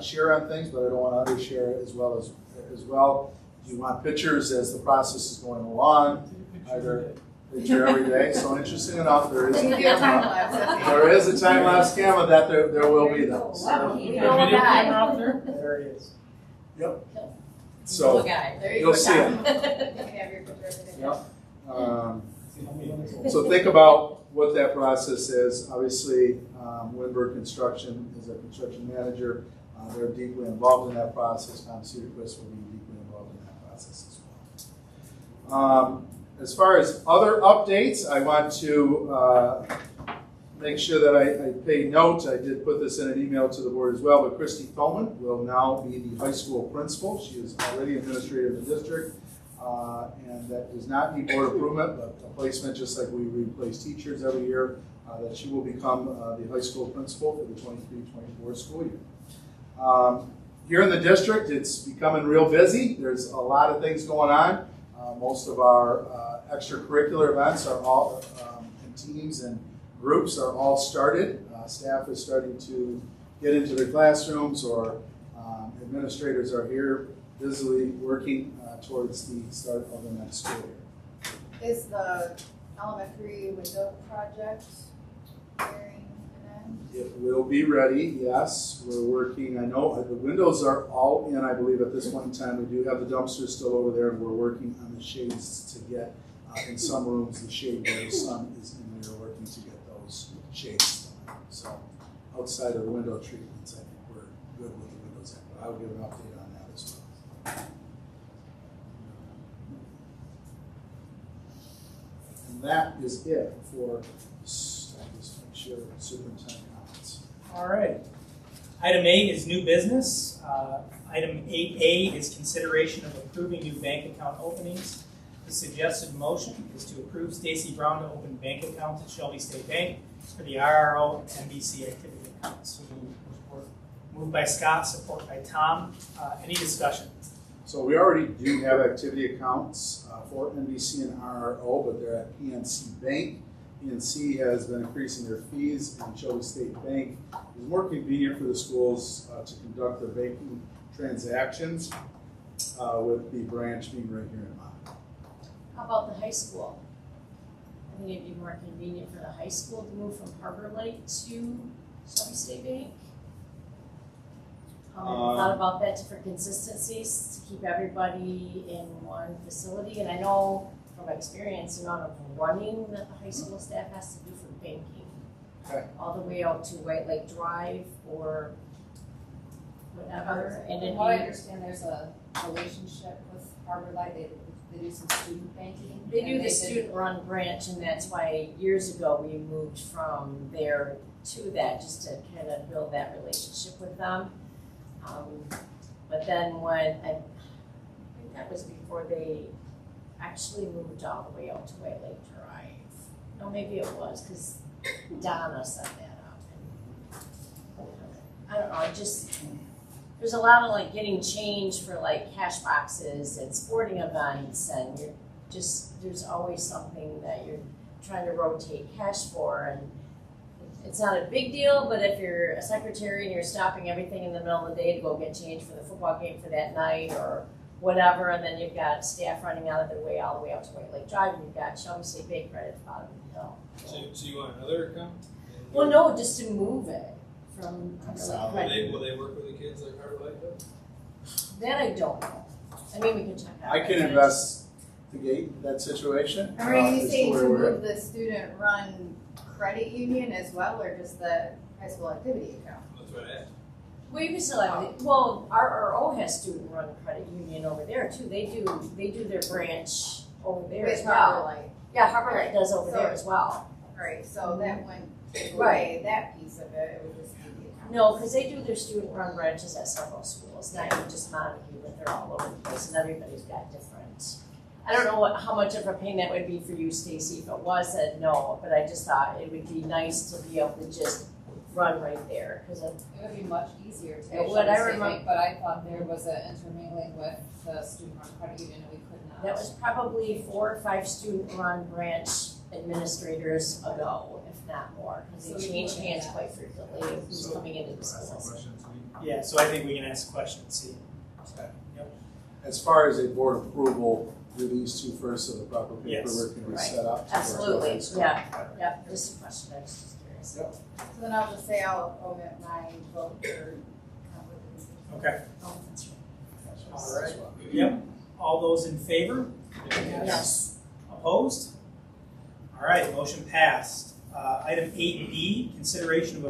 Speaker 4: share on things, but I don't want to undershare as well. Do you want pictures as the process is going along? Either picture every day. So interesting enough, there is a camera. There is a time-lapse camera that there will be those. So.
Speaker 1: There it is.
Speaker 4: Yep. So you'll see it. Yep. So think about what that process is. Obviously, Winberg Construction is a construction manager. They're deeply involved in that process. Tom Cedarquist will be deeply involved in that process as well. As far as other updates, I want to make sure that I pay note. I did put this in an email to the board as well, but Christy Thoman will now be the high school principal. She is already administrator of the district, and that does not need board approval, but a placement just like we replace teachers every year, that she will become the high school principal for the 23-24 school year. Here in the district, it's becoming real busy. There's a lot of things going on. Most of our extracurricular events are all in teams and groups are all started. Staff is starting to get into their classrooms, or administrators are here busily working towards the start of the next school year.
Speaker 10: Is the elementary window project nearing an end?
Speaker 4: It will be ready, yes. We're working, I know the windows are all in, I believe, at this point in time. We do have the dumpsters still over there, and we're working on the shades to get, in some rooms, the shade where the sun is in there, working to get those shades done. So outside of the window treatments, I think we're good with the windows. But I'll give an update on that as well. And that is it for, just make sure, superintendent comments.
Speaker 1: All right. Item 8 is new business. Item 8A is consideration of approving new bank account openings. The suggested motion is to approve Stacy Brown to open bank account at Shelby State Bank for the RRO and NBC activity accounts. Moved by Scott, support by Tom. Any discussion?
Speaker 4: So we already do have activity accounts for NBC and RRO, but they're at PNC Bank. PNC has been increasing their fees, and Shelby State Bank is more convenient for the schools to conduct their banking transactions with the branch being right here in Monmouth.
Speaker 11: How about the high school? I think it'd be more convenient for the high school to move from Harbor Lake to Shelby State Bank. Thought about that for consistencies, to keep everybody in one facility. And I know from experience the amount of running that the high school staff has to do for banking.
Speaker 4: Okay.
Speaker 11: All the way out to White Lake Drive or whatever. And
Speaker 10: From what I understand, there's a relationship with Harbor Light.
Speaker 9: They do some student banking.
Speaker 11: They
Speaker 9: and
Speaker 11: do the
Speaker 9: did-
Speaker 11: student-run branch, and that's why years ago we moved from there to that, just to kind of build that relationship with them. But then when, I think that was before they actually moved all the way out to White Lake Drive. No, maybe it was, because Donna set that up. And I don't know, there's a lot of like getting change for like cash boxes and sporting events, and there's always something that you're trying to rotate cash for, and it's not a big deal, but if you're a secretary and you're stopping everything in the middle of the day to go get change for the football game for that night or whatever, and then you've got staff running out of their way all the way out to White Lake Drive, and you've got Shelby State Bank right at the bottom of the hill.
Speaker 12: So you want another account?
Speaker 11: Well, no, just to move it from
Speaker 12: Will they work with the kids like Harbor Lake does?
Speaker 11: That I don't know. I mean, we can check out.
Speaker 4: I can investigate that situation.
Speaker 10: Are you
Speaker 4: as to
Speaker 10: saying
Speaker 4: where
Speaker 10: to
Speaker 4: we're at.
Speaker 10: move the student-run credit union as well, or just the high school activity account?
Speaker 12: That's what I asked.
Speaker 11: Well, you can still have it. Well, RRO has student-run credit union over there too. They do their branch over there as
Speaker 10: With
Speaker 11: well.
Speaker 10: Harbor Light.
Speaker 11: Yeah, Harbor Light does over
Speaker 10: So-
Speaker 11: there as well.
Speaker 10: Right, so that wouldn't take
Speaker 11: Right.
Speaker 10: away that piece of it, it would just be the account.
Speaker 11: No, because they do their student-run branches at several schools, not even just Montague, but they're all over the place, and everybody's got different. I don't know how much of a pain that would be for you, Stacy. If it was, then no. But I just thought it would be nice to be able to just run right there, because
Speaker 14: It would be much easier to
Speaker 11: It
Speaker 14: actually
Speaker 11: would, I
Speaker 14: say,
Speaker 11: remember-
Speaker 14: like, but I thought there was an intermingling with the student-run credit union and we could not.
Speaker 11: that was probably 4 or 5 student-run branch administrators ago, if not more, because
Speaker 14: So
Speaker 11: they
Speaker 14: we
Speaker 11: change
Speaker 14: can look at
Speaker 11: hands
Speaker 14: that.
Speaker 11: quite frequently of who's coming into the schools.
Speaker 1: Yeah, so I think we can ask a question and see.
Speaker 4: As far as a board approval, do these two first so the proper
Speaker 1: Yes.
Speaker 4: paperwork can be
Speaker 11: Right.
Speaker 4: set up?
Speaker 11: Absolutely, yeah, just a question, I was just curious.
Speaker 4: Yep.
Speaker 10: So then I'll just say I'll omit my vote for conflict.
Speaker 1: Okay,
Speaker 11: Oh, that's right.
Speaker 1: all right. Yep, all those in favor?
Speaker 11: Yes.
Speaker 1: Opposed? All right, motion passed. Item 8B, consideration of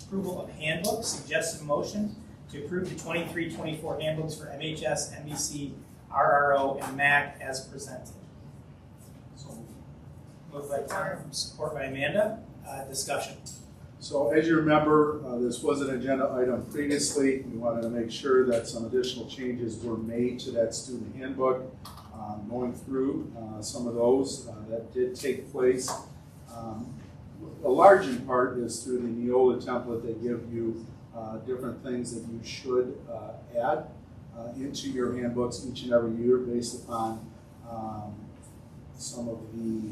Speaker 1: approval of handbook, suggested motion to approve the 23-24 handbooks for MHS, MBC, RRO, and MAC as presented. Moved by Tom, support by Amanda. Discussion.
Speaker 4: So as you remember, this was an agenda item previously. We wanted to make sure that some additional changes were made to that student handbook. Going through some of those that did take place. A large in part is through the Neola template. They give you different things that you should add into your handbooks each and every year based upon some of the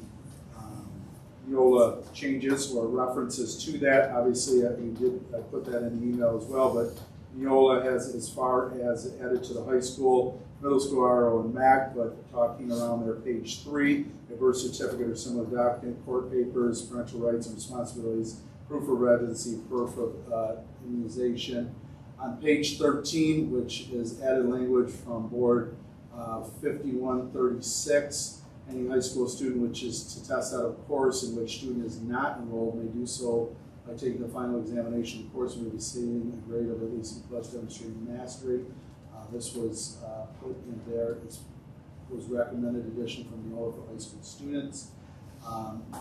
Speaker 4: Neola changes or references to that. Obviously, you did put that in the email as well, but Neola has, as far as added to the high school, middle school, RO, and MAC, but talking around there, page 3, a birth certificate or similar document, court papers, parental rights and responsibilities, proof of residency, proof of immunization. On page 13, which is added language from board 5136, any high school student which is to test out a course in which student is not enrolled may do so by taking the final examination. The course may be receiving a grade of at least E+ demonstrating mastery. This was put in there. It was recommended addition from Neola for high school students.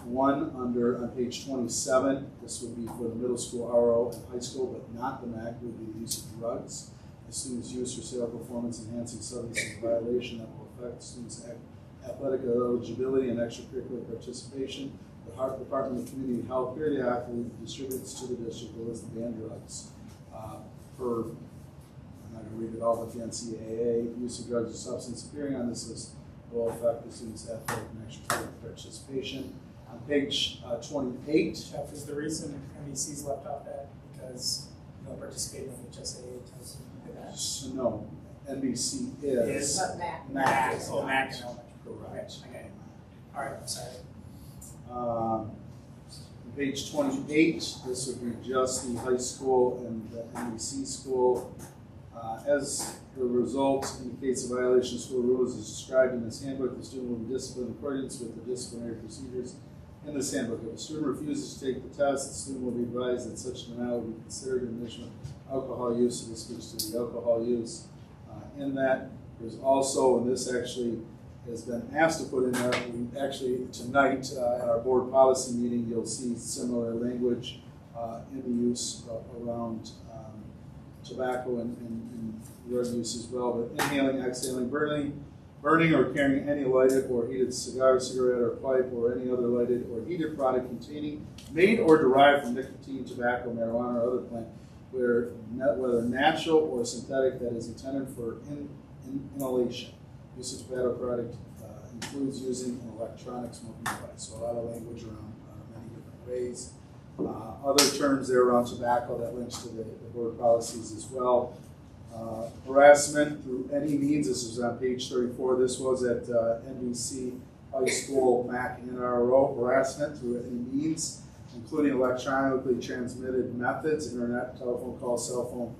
Speaker 4: One on page 27, this would be for the middle school RO and high school, but not the MAC, would be the use of drugs. The student's use for sale, performance enhancing substances violation that will affect the student's athletic eligibility and extracurricular participation. The Department of Community Health periodically distributes to the district the list of banned drugs. I'm not going to read it all, but the NCAA use of drugs or substance appearing on this list will affect the student's athletic and extracurricular participation. On page 28,
Speaker 1: Jeff, is the reason MBC's left off that because you don't participate in HSAA test?
Speaker 4: so no, NBC is
Speaker 10: But MAC.
Speaker 1: MAC. Oh, MAC.
Speaker 4: Correct.
Speaker 1: Okay, I got it. All right, I'm sorry.
Speaker 4: On page 28, this would be just the high school and the NBC school. As the result indicates a violation of school rules as described in this handbook, the student will be disciplined in accordance with the disciplinary procedures in this handbook. If a student refuses to take the test, the student will be advised that such denial will be considered an admission of alcohol use. So this speaks to the alcohol use. In that, there's also, and this actually has been asked to put in there. We actually, tonight, at our board policy meeting, you'll see similar language in the use around tobacco and drug use as well, but inhaling, exhaling, burning or carrying any lighted or heated cigar, cigarette, or pipe, or any other lighted or heated product containing, made or derived from nicotine, tobacco, marijuana, or other plant, whether natural or synthetic, that is intended for inhalation. Use of tobacco product includes using an electronic smoking device. So a lot of language around many different ways. Other terms there around tobacco that links to the board policies as well. Harassment through any means. This is on page 34. This was at NBC High School MAC NRO. Harassment through any means, including electronically transmitted methods, internet, telephone calls, cell phone,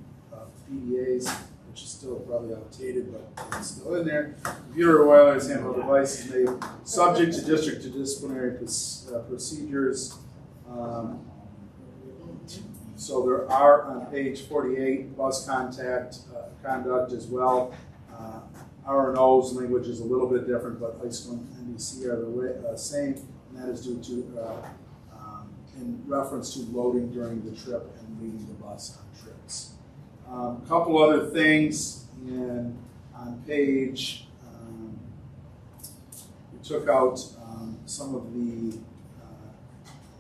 Speaker 4: PDAs, which is still probably outdated, but it's still in there. Computer or wireless handheld devices made subject to district to disciplinary procedures. So there are on page 48 bus conduct as well. R&O's language is a little bit different, but high school and NBC are the same, and that is due to in reference to loading during the trip and leading the bus on trips. A couple other things on page, we took out some of the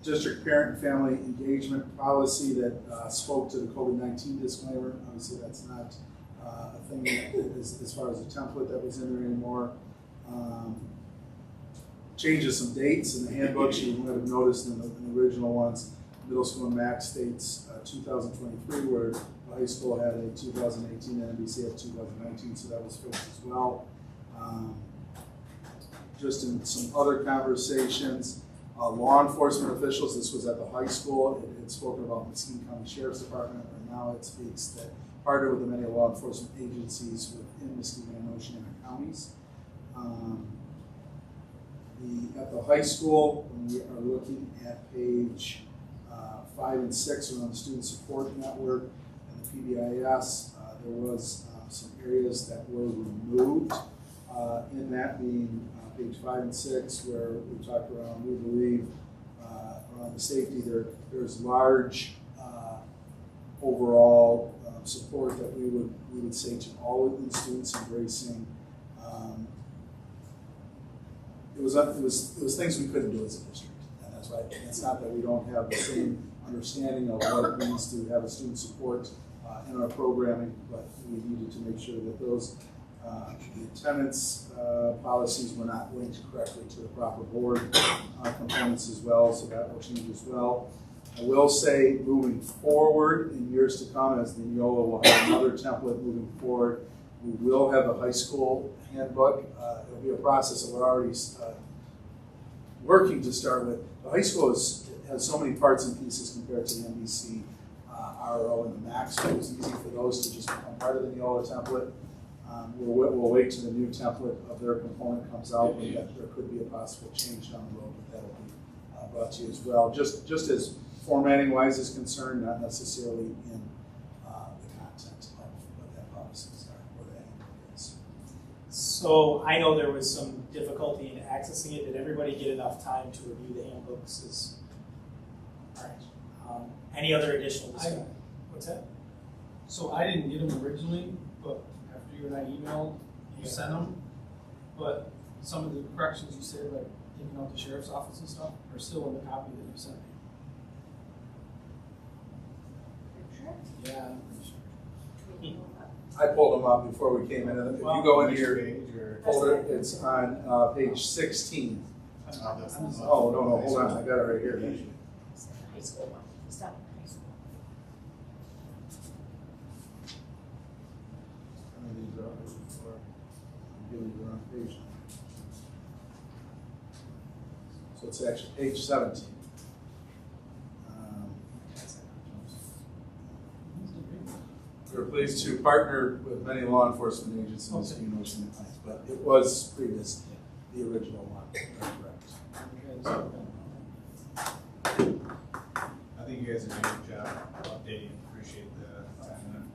Speaker 4: district parent and family engagement policy that spoke to the COVID-19 disclaimer. Obviously that's not a thing that is, as far as a template that was in there anymore. Changes some dates in the handbooks. You might have noticed in the original ones, middle school and MAC states 2023, where the high school had a 2018 and NBC had 2019, so that was fixed as well. Just in some other conversations, law enforcement officials, this was at the high school, it had spoken about Muskegon County Sheriff's Department, and now it speaks that partner with the many law enforcement agencies within Muskegon and Oceana counties. At the high school, when we are looking at page 5 and 6 around the Student Support Network and the PBIS, there was some areas that were removed, in that being page 5 and 6, where we talked around, we believe, around the safety. There's large overall support that we would say to all of the students embracing. It was things we couldn't do as a district, and that's right. It's not that we don't have the same understanding of what it means to have a student support in our programming, but we needed to make sure that those the attendance policies were not linked correctly to the proper board components as well, so that will change as well. I will say, moving forward in years to come, as the Neola will have another template moving forward, we will have a high school handbook. It'll be a process that we're already working to start with. The high school has so many parts and pieces compared to the NBC, RO, and the MAC, so it was easy for those to just become part of the Neola template. We'll wait till the new template of their component comes out, but there could be a possible change down the road, but that'll be brought to you as well. Just as formatting wise is concerned, not necessarily in the content of what that policies are or that handbook is.
Speaker 1: So I know there was some difficulty in accessing it. Did everybody get enough time to review the handbooks? All right. Any other additional discussion? What's that?
Speaker 12: So I didn't get them originally, but after you and I emailed, you sent them. But some of the corrections you said, like taking out the sheriff's office and stuff, are still in the copy that you sent me. Yeah, I'm pretty sure.
Speaker 4: I pulled them up before we came in. And if you go into your folder, it's on page 16. Oh, no, hold on. I got it right here.
Speaker 11: High school one. Stop. High school.
Speaker 4: These are for giving you on page. So it's actually page 17. We're pleased to partner with many law enforcement agencies in Muskegon, Oceana County, but it was previous, the original one. That's correct.
Speaker 6: I think you guys are doing a good job updating. Appreciate the time.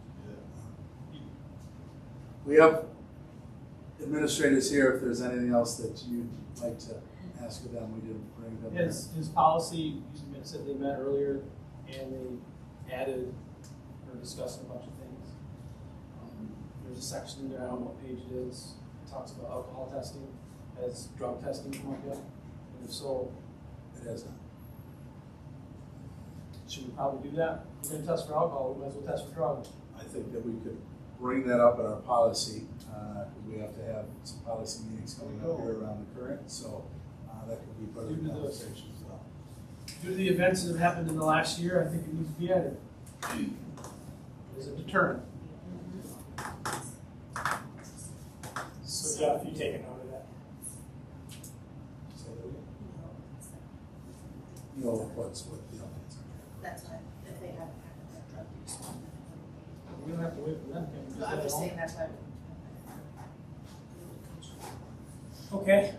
Speaker 4: We have, administrators here, if there's anything else that you'd like to ask of them, we didn't bring them.
Speaker 12: His policy, you said they met earlier and they added or discussed a bunch of things. There's a section in there, I don't know what page it is, it talks about alcohol testing. Has drug testing come up yet? And if so,
Speaker 4: It has not.
Speaker 12: should we probably do that? We're gonna test for alcohol, we might as well test for drugs.
Speaker 4: I think that we could bring that up in our policy, because we have to have some policy meetings coming up here around the current, so that could be part of the conversation as well.
Speaker 12: Due to the events that have happened in the last year, I think it needs to be added. As a deterrent.
Speaker 1: So Jeff, you take a note of that.
Speaker 4: You know what the updates are.
Speaker 13: That's fine, if they have drug use.
Speaker 12: We don't have to wait for them. Can we just
Speaker 13: No, I'm
Speaker 12: let
Speaker 13: just
Speaker 12: it
Speaker 13: saying that's why.
Speaker 1: Okay,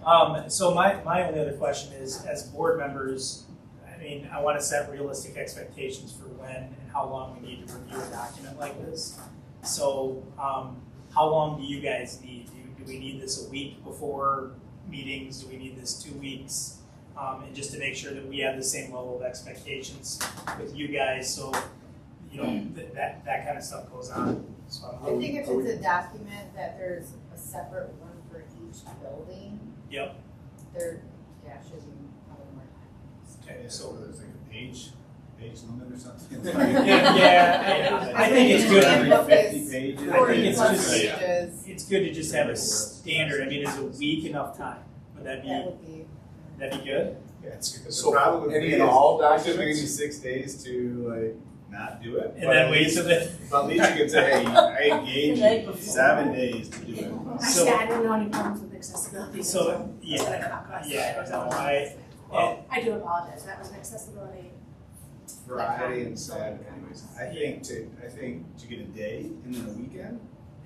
Speaker 1: so my only other question is, as board members, I mean, I want to set realistic expectations for when and how long we need to review a document like this. So, how long do you guys need? Do we need this a week before meetings? Do we need this 2 weeks? And just to make sure that we have the same level of expectations with you guys, so you know that kind of stuff goes on. So
Speaker 10: I think if it's a document that there's a separate one for each building,
Speaker 1: Yep.
Speaker 10: there, should be probably more time.
Speaker 1: Okay,
Speaker 6: So
Speaker 1: so
Speaker 6: there's like a page limit or something?
Speaker 1: yeah, I think it's good.
Speaker 10: Handbook
Speaker 6: Every 50
Speaker 10: is
Speaker 6: pages.
Speaker 10: 40
Speaker 1: it's
Speaker 10: plus
Speaker 1: just-
Speaker 10: pages.
Speaker 1: It's good to just have a standard. I mean, is a week enough time? Would that
Speaker 10: That would be.
Speaker 1: good?
Speaker 6: Yeah, it's
Speaker 4: So
Speaker 6: probably
Speaker 4: any and all
Speaker 6: it should
Speaker 4: documents?
Speaker 6: be 6 days to like not do it.
Speaker 1: And
Speaker 6: but
Speaker 1: then
Speaker 6: at
Speaker 1: wait
Speaker 6: least-
Speaker 1: till the
Speaker 6: But at least you can say, hey, I gave
Speaker 11: The night
Speaker 6: you
Speaker 11: before.
Speaker 6: 7 days to do it.
Speaker 13: Actually, I don't know any problems with accessibility.
Speaker 1: So, yeah, no,
Speaker 13: I do apologize, that was an accessibility.
Speaker 6: Friday and Saturday anyways. I think to get a day and then a weekend,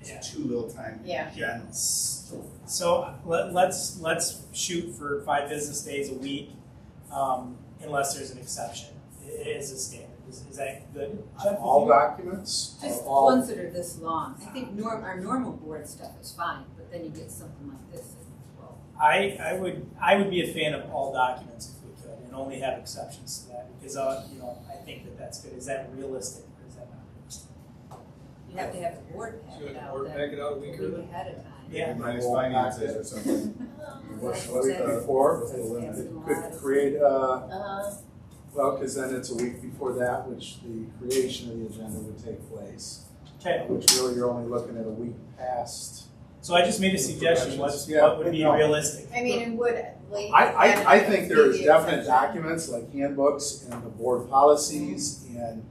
Speaker 1: Yeah.
Speaker 6: it's too little time.
Speaker 10: Yeah.
Speaker 6: General.
Speaker 1: So let's shoot for 5 business days a week, unless there's an exception. It is a standard. Is that good? Jeff,
Speaker 4: All
Speaker 1: would you-
Speaker 4: documents?
Speaker 9: Just
Speaker 4: All-
Speaker 9: ones that are this long. I think our normal board stuff is fine, but then you get something like this and, well,
Speaker 1: I would be a fan of all documents if we could, and only have exceptions to that, because I think that's good. Is that realistic or is that not realistic?
Speaker 9: you have to have the board pack
Speaker 12: Should
Speaker 9: it
Speaker 12: the
Speaker 9: out
Speaker 12: board
Speaker 9: then
Speaker 12: pack it out a week early?
Speaker 9: ahead of time.
Speaker 1: Yeah.
Speaker 6: Minus finances or something.
Speaker 4: What's the week before? Could create, well, because then it's a week before that, which the creation of the agenda would take place.
Speaker 1: Okay.
Speaker 4: Which really you're only looking at a week past.
Speaker 1: So I just made a suggestion. What would be
Speaker 4: no.
Speaker 1: realistic?
Speaker 10: I mean, and would late.
Speaker 4: I think there's
Speaker 10: be the
Speaker 4: definite
Speaker 10: exception?
Speaker 4: documents like handbooks and the board policies and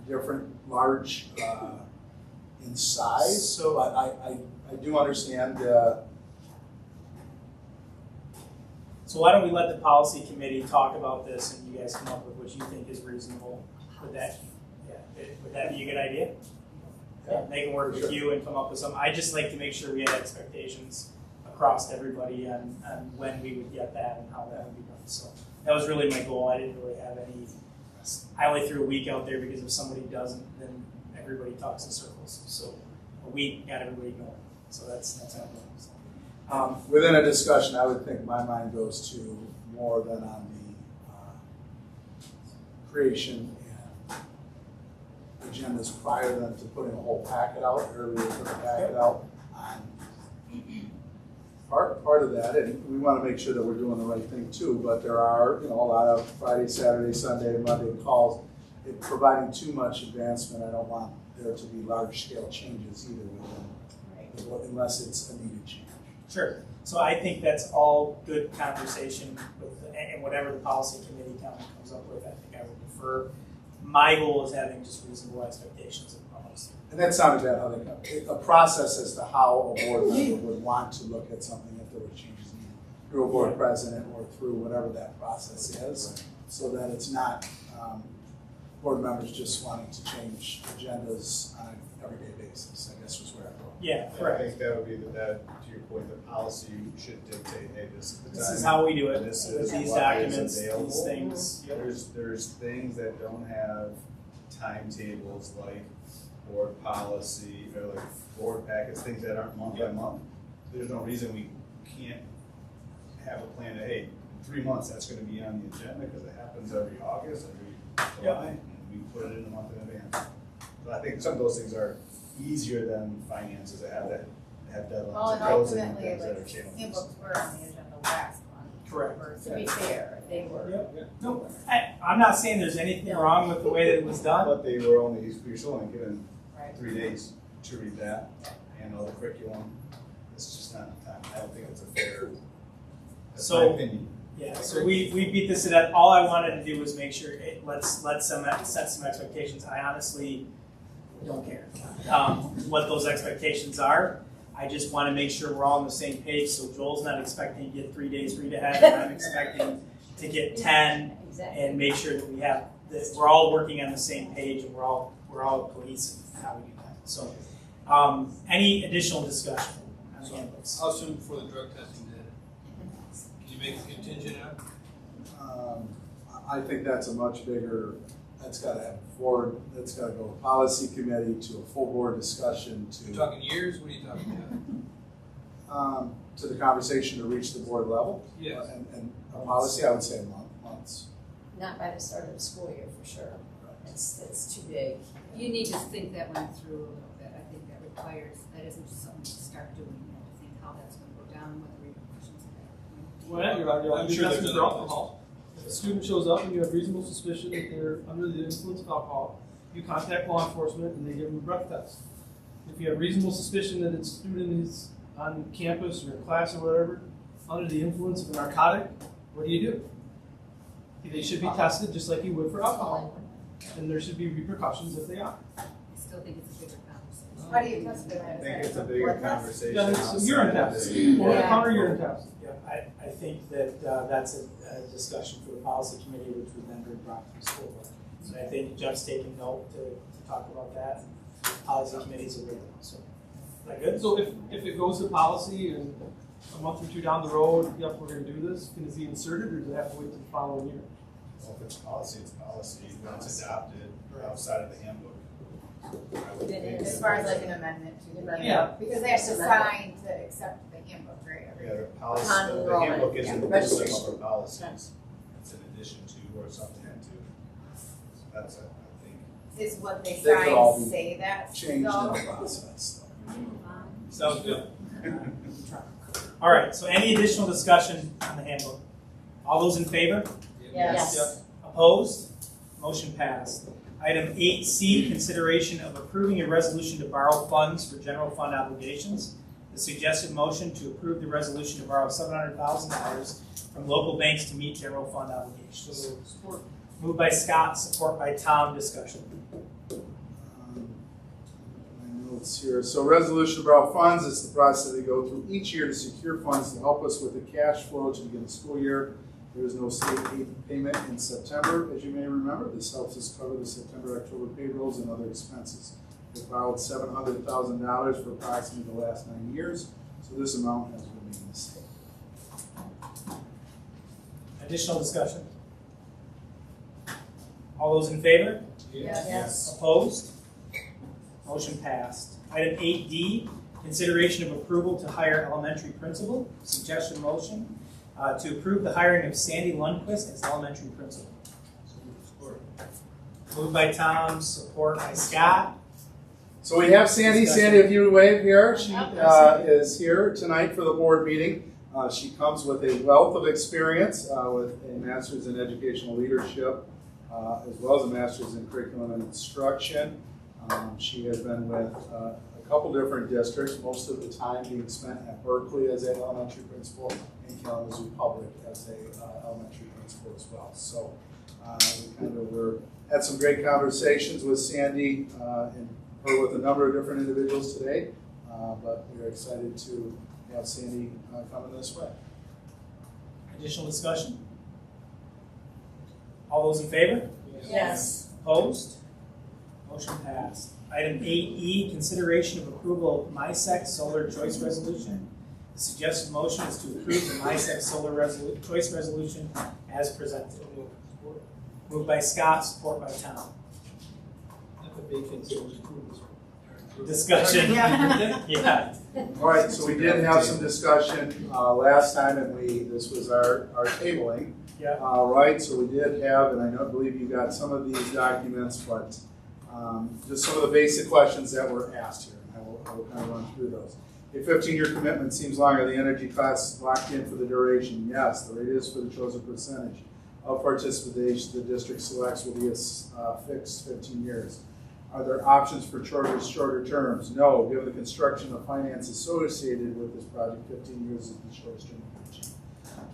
Speaker 4: different large in size.
Speaker 1: So-
Speaker 4: But I do understand,
Speaker 1: So why don't we let the policy committee talk about this, and you guys come up with what you think is reasonable? Would that be a good idea?
Speaker 4: Yeah.
Speaker 1: They can work with you and come up with some. I just like to make sure we have expectations across everybody on when we would get that and how that would be done. So that was really my goal. I didn't really have any. I only threw a week out there because if somebody doesn't, then everybody talks in circles. So a week got everybody going. So that's how it goes.
Speaker 4: within a discussion, I would think my mind goes to more than on the creation and agendas prior than to putting a whole packet out, earlier put the packet out on part of that, and we want to make sure that we're doing the right thing too, but there are, a lot of Friday, Saturday, Sunday, Monday calls. If providing too much advancement, I don't want there to be large scale changes either within, unless it's a needed change.
Speaker 1: Sure. So I think that's all good conversation and whatever the policy committee comes up with, I think I would prefer. My goal is having just reasonable expectations of policy.
Speaker 4: And that sounded bad, how they come. A process as to how a board member would want to look at something if there were changes needed through a board president or through whatever that process is, so that it's not board members just wanting to change agendas on an everyday basis, I guess was where I'm going.
Speaker 1: Yeah,
Speaker 6: I
Speaker 1: correct.
Speaker 6: think that would be that, to your point, the policy should dictate, hey, this is the time.
Speaker 1: This is how we do it.
Speaker 6: This
Speaker 1: With
Speaker 6: is
Speaker 1: these
Speaker 6: what
Speaker 1: documents,
Speaker 6: is available.
Speaker 1: these things. Yep.
Speaker 6: There's things that don't have timetables like board policy or like board packets, things that aren't month by month. there's no reason we can't have a plan that, hey, in 3 months, that's gonna be on the agenda, because it happens every August, every July, and we put it in a month in advance. So I think some of those things are easier than finances that have deadlines.
Speaker 10: Well, and
Speaker 6: and closing and
Speaker 10: ultimately,
Speaker 6: things that are
Speaker 10: like,
Speaker 6: challenging.
Speaker 10: handbooks were on the agenda last month.
Speaker 1: Correct.
Speaker 11: To be fair, they were.
Speaker 1: Yep. No, I'm not saying there's anything wrong with the way that it was done.
Speaker 6: But they were only, you're still only given
Speaker 10: Right.
Speaker 6: 3 days to read that and all the curriculum. It's just not enough time. I don't think it's a fair, that's my
Speaker 1: So-
Speaker 6: opinion.
Speaker 1: Yeah, so we beat this to death. All I wanted to do was make sure, let's set some expectations. I honestly don't care what those expectations are. I just want to make sure we're all on the same page, so Joel's not expecting to get 3 days read ahead, and I'm expecting to get 10,
Speaker 11: Exactly.
Speaker 1: and make sure that we have, that we're all working on the same page, and we're all cohesive in how we do that. So, any additional discussion on the handbooks?
Speaker 12: How soon before the drug testing did? Can you make it contingent on?
Speaker 4: I think that's a much bigger, that's gotta have a board, that's gotta go to policy committee, to a full board discussion,
Speaker 12: You're
Speaker 4: to,
Speaker 12: talking years, what are you talking about?
Speaker 4: to the conversation to reach the board level.
Speaker 12: Yes.
Speaker 4: And a policy, I would say months.
Speaker 11: Not by the start of the school year, for sure. It's too big.
Speaker 9: You need to think that one through a little bit. I think that requires, that isn't just something to start doing. You have to think how that's going to go down, what the repercussions of that.
Speaker 12: Well,
Speaker 6: I'm sure there's
Speaker 12: testing
Speaker 6: other
Speaker 12: for alcohol. If a student shows up and you have reasonable suspicion that they're under the influence of alcohol, you contact law enforcement and they give them a breath test. If you have reasonable suspicion that a student is on campus or in class or whatever, under the influence of a narcotic, what do? They should be tested just like you would for alcohol. And there should be repercussions if they are.
Speaker 9: I still think it's a bigger conversation.
Speaker 10: How do you test it?
Speaker 6: I think it's a bigger conversation.
Speaker 12: Yeah, it's
Speaker 6: outside
Speaker 12: urine
Speaker 6: of
Speaker 12: test.
Speaker 6: the-
Speaker 12: Or
Speaker 10: Yeah.
Speaker 12: counter urine test.
Speaker 1: Yeah, I think that that's a discussion for the policy committee, which would then be brought to the school board. So I think Jeff's taking note to talk about that. Policy committee's aware, so. Is that good?
Speaker 12: So if it goes to policy and a month or two down the road, yep, we're gonna do this, can it be inserted or does it have to wait till the following year?
Speaker 6: Well, if it's policy, it's policy. When it's adopted outside of the handbook. I would think
Speaker 10: As far as like an amendment to the handbook,
Speaker 12: Yeah.
Speaker 10: because they have to sign to accept the handbook, right? every
Speaker 6: Yeah,
Speaker 10: year.
Speaker 6: the policy,
Speaker 11: Upon
Speaker 6: the
Speaker 11: enrollment,
Speaker 6: handbook is
Speaker 11: yeah,
Speaker 6: in addition
Speaker 11: registration.
Speaker 6: to our policies. It's in addition to or something to. That's it, I think.
Speaker 10: Is what they
Speaker 4: They could all
Speaker 10: sign
Speaker 4: be
Speaker 10: say that,
Speaker 4: Changed in
Speaker 10: though?
Speaker 4: the process.
Speaker 1: Sounds good. All right, so any additional discussion on the handbook? All those in favor?
Speaker 11: Yes.
Speaker 1: Opposed? Motion passed. Item 8C, consideration of approving a resolution to borrow funds for general fund obligations. The suggested motion to approve the resolution to borrow $700,000 from local banks to meet general fund obligations.
Speaker 12: Support.
Speaker 1: Moved by Scott, support by Tom, discussion.
Speaker 4: My notes here. So resolution to borrow funds is the process that we go through each year to secure funds to help us with the cash flow to begin the school year. There is no state aid payment in September, as you may remember. This helps us cover the September, October payrolls and other expenses. We borrowed $700,000 for approximately the last 9 years, so this amount has remained the same.
Speaker 1: Additional discussion? All those in favor?
Speaker 11: Yes.
Speaker 1: Opposed? Motion passed. Item 8D, consideration of approval to hire elementary principal. Suggestion motion to approve the hiring of Sandy Lundquist as elementary principal. Moved by Tom, support by Scott.
Speaker 4: So we have Sandy. Sandy, if you would wave here. She is here tonight for the board meeting. She comes with a wealth of experience with a master's in educational leadership, as well as a master's in curriculum and instruction. She has been with a couple different districts, most of the time being spent at Berkeley as an elementary principal and Kalamazoo Public as a elementary principal as well. So we had some great conversations with Sandy and her with a number of different individuals today, but we're excited to have Sandy coming this way.
Speaker 1: Additional discussion? All those in favor?
Speaker 11: Yes.
Speaker 1: Opposed? Motion passed. Item 8E, consideration of approval of MISEC Solar Choice Resolution. The suggested motion is to approve the MISEC Solar Choice Resolution as presented. Moved by Scott, support by Tom.
Speaker 12: That's a big thing, so we approve this one.
Speaker 1: Discussion. Yeah.
Speaker 4: All right, so we did have some discussion last time, and this was our tabling.
Speaker 1: Yeah.
Speaker 4: Right, so we did have, and I believe you got some of these documents, but just some of the basic questions that were asked here. I will kind of run through those. A 15-year commitment seems long. Are the energy costs locked in for the duration? Yes, the rate is for the chosen percentage of participation the district selects will be a fixed 15 years. Are there options for shorter terms? No. Given the construction of finance associated with this project, 15 years is the shortest term we can achieve.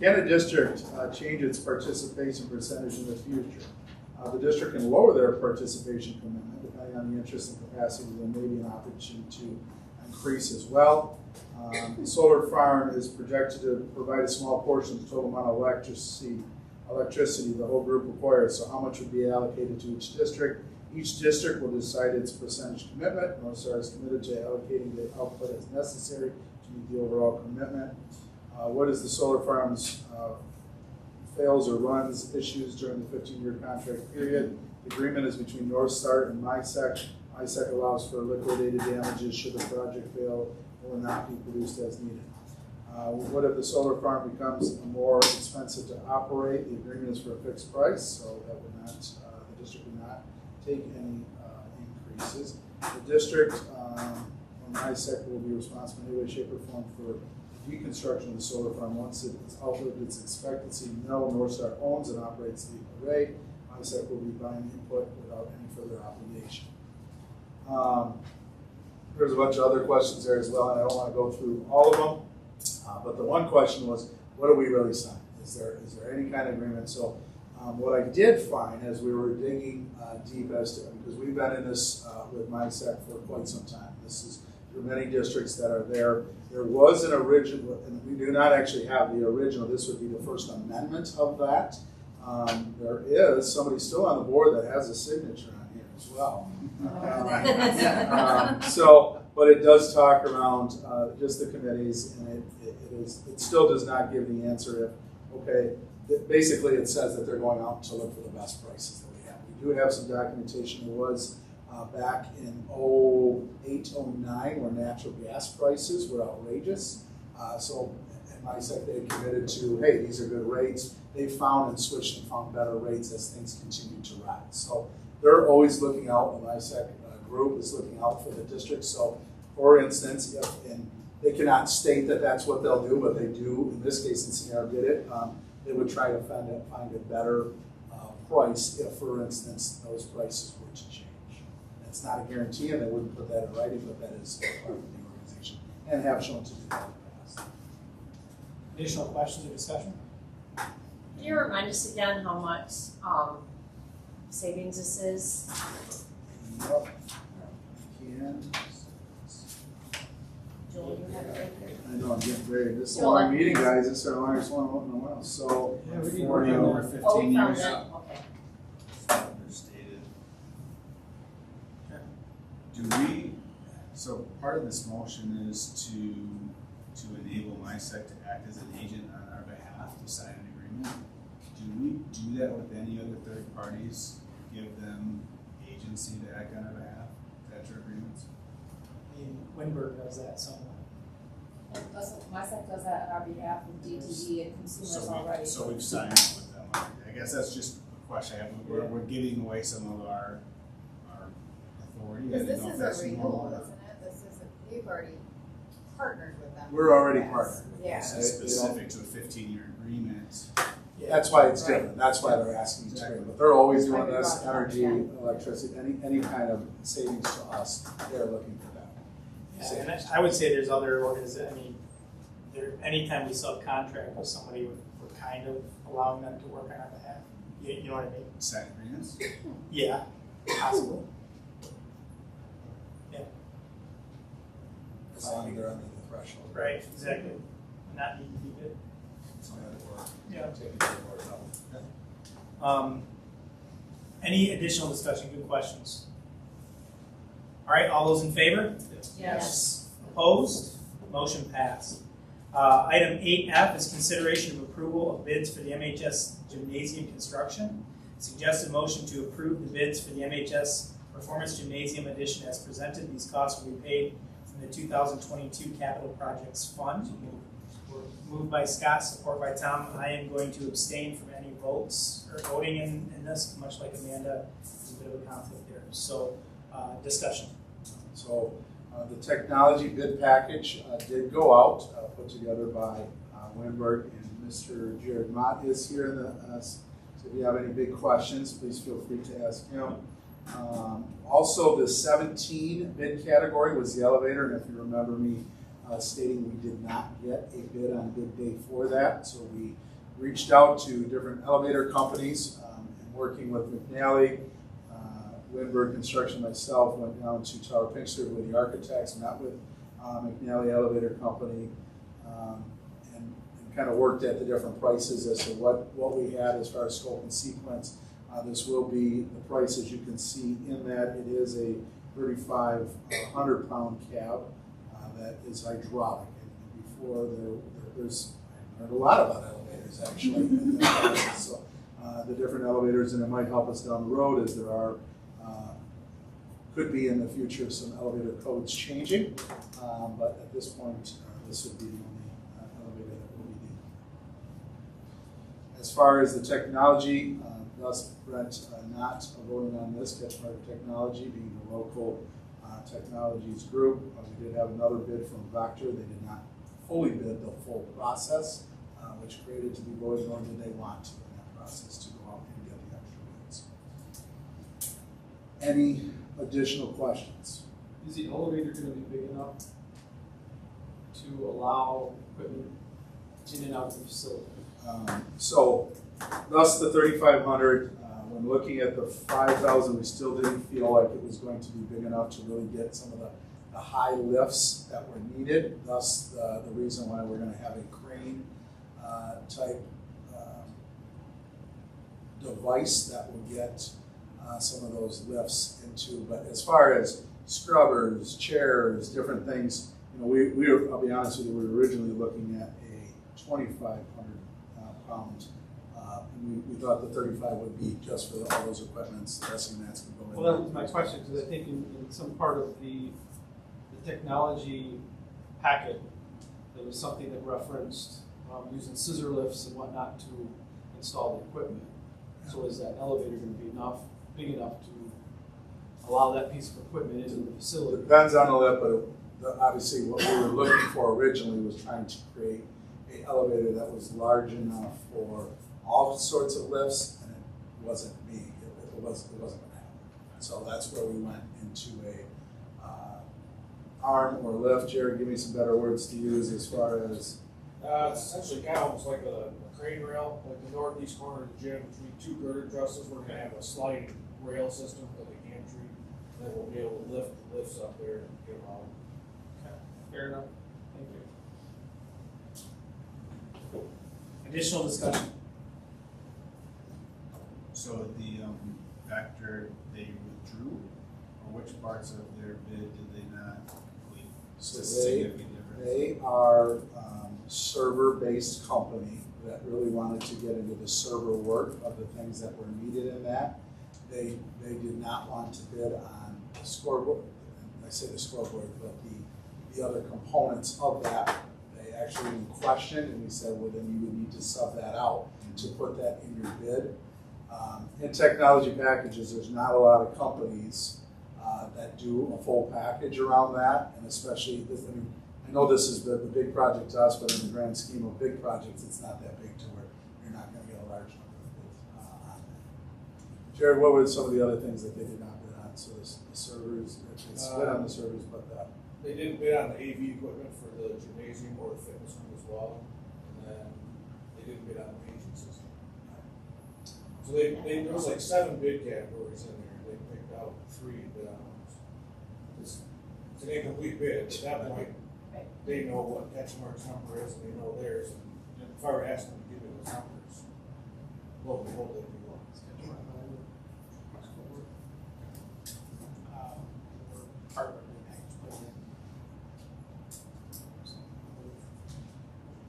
Speaker 4: Can a district change its participation percentage in the future? The district can lower their participation commitment depending on the interest and capacity. There may be an opportunity to increase as well. The solar farm is projected to provide a small portion of the total amount of electricity the whole group requires. So how much would be allocated to each district? Each district will decide its percentage commitment. Northstar is committed to allocating the output as necessary to meet the overall commitment. What is the solar farm's fails or runs issues during the 15-year contract period? The agreement is between Northstar and MISEC. MISEC allows for liquidated damages should the project fail or not be produced as needed. What if the solar farm becomes more expensive to operate? The agreement is for a fixed price, so that would not, the district would not take any increases. The district, or MISEC, will be responsible in any way, shape, or form for deconstruction of the solar farm once it's outlived its expectancy. No, Northstar owns and operates the array. MISEC will be buying input without any further obligation. There's a bunch of other questions there as well, and I don't want to go through all of them. But the one question was, what do we really sign? Is there any kind of agreement? So what I did find as we were digging deep as to, because we've been in this with MISEC for quite some time. There are many districts that are there. There was an original, and we do not actually have the original. This would be the first amendment of that. There is somebody still on the board that has a signature on here as well. But it does talk around just the committees, and it still does not give the answer basically it says that they're going out to look for the best prices that we have. We do have some documentation. There was back in 2008, 2009 where natural gas prices were outrageous. So at MISEC they committed to, hey, these are good rates. They found and switched and found better rates as things continue to rise. So they're always looking out, the MISEC group is looking out for the district. So for instance, and they cannot state that that's what they'll do, but they do. In this case, Encinitas did it. They would try to find a better price if, for instance, those prices were to change. It's not a guarantee, and they wouldn't put that in writing, but that is part of the organization, and have shown to do that in the past.
Speaker 1: Additional questions or discussion?
Speaker 11: Can you remind us again how much savings this is?
Speaker 4: Yep. Can.
Speaker 11: Joel, you have it right there.
Speaker 4: I know, I'm getting ready. This is a long meeting, guys. This is our longest one in a while. So,
Speaker 6: yeah, we can work on over 15
Speaker 11: Oh, we found
Speaker 6: years.
Speaker 11: it. Okay.
Speaker 6: Understated. Do we? So part of this motion is to enable MISEC to act as an agent on our behalf to sign an agreement. Do we do that with any other third parties? Give them agency to act on our behalf? Is that your agreements?
Speaker 1: I mean, Windberg does that somewhat.
Speaker 14: MISEC does that on our behalf with DTE and consumers already.
Speaker 6: So we've signed with them. I guess that's just a question I have. We're giving away some of our authority.
Speaker 10: Because this is a renewal, isn't it? We've already partnered with them.
Speaker 4: we're already partnered.
Speaker 10: Yeah.
Speaker 6: This is specific to a 15-year agreement.
Speaker 4: Yeah, that's why it's different. That's why they're asking to agree. But they're always doing this, energy, electricity, any kind of savings to us, they're looking for that.
Speaker 1: Yeah, and I would say there's other organizations. I mean, anytime we subcontract with somebody, we're kind of allowing them to work on our behalf. You know what I mean?
Speaker 6: Sign agreements?
Speaker 1: Yeah, possibly. Yeah.
Speaker 4: As long as they're under the threshold.
Speaker 1: Right, exactly. Not need to be bid.
Speaker 4: So that'll work.
Speaker 1: Yeah.
Speaker 4: Take it to the board level.
Speaker 1: Any additional discussion? Good questions. All right, all those in favor?
Speaker 11: Yes.
Speaker 1: Opposed? Motion passed. Item 8F is consideration of approval of bids for the MHS gymnasium construction. Suggested motion to approve the bids for the MHS Performance Gymnasium addition as presented. These costs will be paid from the 2022 Capital Projects Fund. Moved by Scott, support by Tom. I am going to abstain from any votes or voting in this, much like Amanda. There's a bit of a conflict there. So, discussion.
Speaker 4: So the technology bid package did go out, put together by Winberg, and Mr. Jared Mott is here in the, so if you have any big questions, please feel free to ask him. Also, the 17 bid category was the elevator, and if you remember me stating we did not get a bid on bid day for that, so we reached out to different elevator companies, and working with McNally, Winberg Construction, myself, went down to Tower Pinkston with the architects, met with McNally Elevator Company, and kind of worked at the different prices as to what we had as far as scope and sequence. This will be the price, as you can see in that. It is a 3,500-pound cab that is hydraulic. And before there's I learned a lot about elevators actually. So the different elevators, and it might help us down the road as there are could be in the future some elevator codes changing, but at this point this would be the only elevator that will be needed. As far as the technology, thus Brent not voting on this, Catchmark Technology being the local technologies group. We did have another bid from Vector. They did not fully bid the full process, which created to be voted, nor did they want to in that process to go out and get the extra bids. Any additional questions?
Speaker 12: Is the elevator going to be big enough to allow equipment in and out of the facility?
Speaker 4: So, thus the 3,500. When looking at the 5,000, we still didn't feel like it was going to be big enough to really get some of the high lifts that were needed. Thus, the reason why we're going to have a crane type device that will get some of those lifts into. But as far as scrubbers, chairs, different things, you know, we were, I'll be honest with you, we were originally looking at a 2,500 pound. We thought the 35 would be just for all those equipments. The rest of that's going to go in.
Speaker 12: Well, that was my question, because I think in some part of the technology packet, there was something that referenced using scissor lifts and whatnot to install the equipment. So is that elevator going to be big enough to allow that piece of equipment into the facility?
Speaker 4: Depends on the lift, but obviously what we were looking for originally was trying to create an elevator that was large enough for all sorts of lifts, and it wasn't big. It wasn't going to happen. So that's where we went into a arm or lift. Jared, give me some better words to use as far as.
Speaker 15: It's essentially kind of almost like a crane rail, like the northeast corner of the gym between two girder trusses. We're going to have a sliding rail system like a gantry, and then we'll be able to lift the lifts up there and get them out.
Speaker 12: Okay, fair enough. Thank you.
Speaker 1: Additional discussion.
Speaker 6: So the Vector, they withdrew, or which parts of their bid did they not complete?
Speaker 4: So
Speaker 6: Significant difference.
Speaker 4: they are server-based company that really wanted to get into the server work of the things that were needed in that. They did not want to bid on the scoreboard. I say the scoreboard, but the other components of that. They actually questioned, and we said, well, then you would need to sub that out to put that in your bid. In technology packages, there's not a lot of companies that do a full package around that, and especially this. I mean, I know this is the big project to us, but in the grand scheme of big projects, it's not that big to where you're not going to get a large number of bids on that. Jared, what were some of the other things that they did not bid on? So the servers, they split on the servers, but
Speaker 15: they didn't bid on the AV equipment for the gymnasium or the fitness room as well, and then they didn't bid on the paging system. So there was like 7 bid categories in there. They picked out 3 to bid on. It's an incomplete bid. At that point, they know what Catchmark's number is, and they know theirs. And if I were asking them to give me those numbers, lo and behold, they'd be wrong.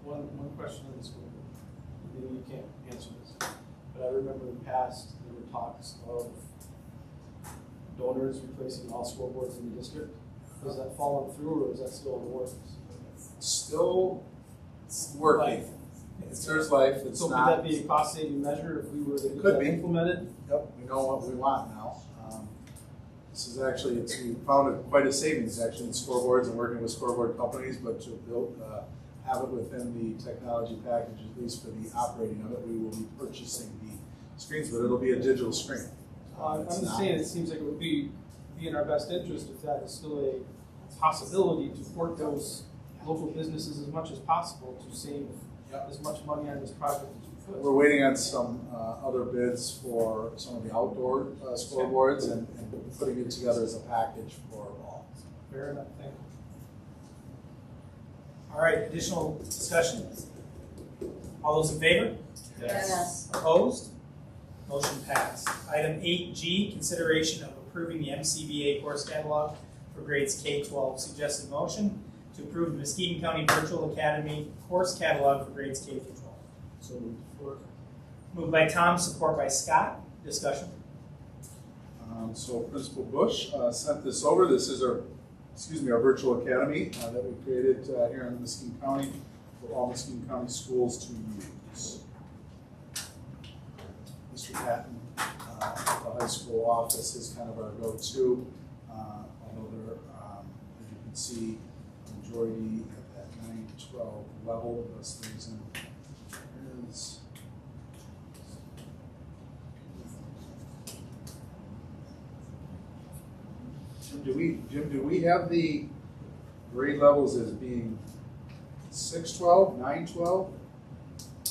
Speaker 12: One question on this one, maybe you can't answer this, but I remember in the past there were talks of donors replacing all scoreboards in the district. Has that fallen through, or is that still in the works?
Speaker 4: Still working. There's life, it's
Speaker 12: So could
Speaker 4: not.
Speaker 12: that be a cost-saving measure if we were to get
Speaker 4: Could
Speaker 12: that
Speaker 4: be.
Speaker 12: implemented?
Speaker 4: Yep, we know what we want now. This is actually, we found it quite a savings actually in scoreboards and working with scoreboard companies, but to build, have it within the technology package, at least for the operating of it, we will be purchasing the screens, but it'll be a digital screen.
Speaker 12: I'm
Speaker 4: It's
Speaker 12: just
Speaker 4: not-
Speaker 12: saying, it seems like it would be in our best interest if that is still a possibility to support those local businesses as much as possible to save as much money on this project as we could.
Speaker 4: We're waiting on some other bids for some of the outdoor scoreboards and putting it together as a package for all.
Speaker 12: Fair enough, thank you.
Speaker 1: All right, additional discussion? All those in favor?
Speaker 11: Yes.
Speaker 1: Opposed? Motion passed. Item 8G, consideration of approving the MCBA course catalog for grades K-12. Suggested motion to approve the Muskegon County Virtual Academy course catalog for grades K-12.
Speaker 12: So moved.
Speaker 4: Support.
Speaker 1: Moved by Tom, support by Scott. Discussion.
Speaker 4: So Principal Bush sent this over. This is our virtual academy that we created here in Muskegon County for all Muskegon County schools to use. Mr. Patton, the high school office is kind of our go-to, although there, as you can see, the majority at that 9-12 level, this reason is Jim, do we have the grade levels as being 6-12, 9-12?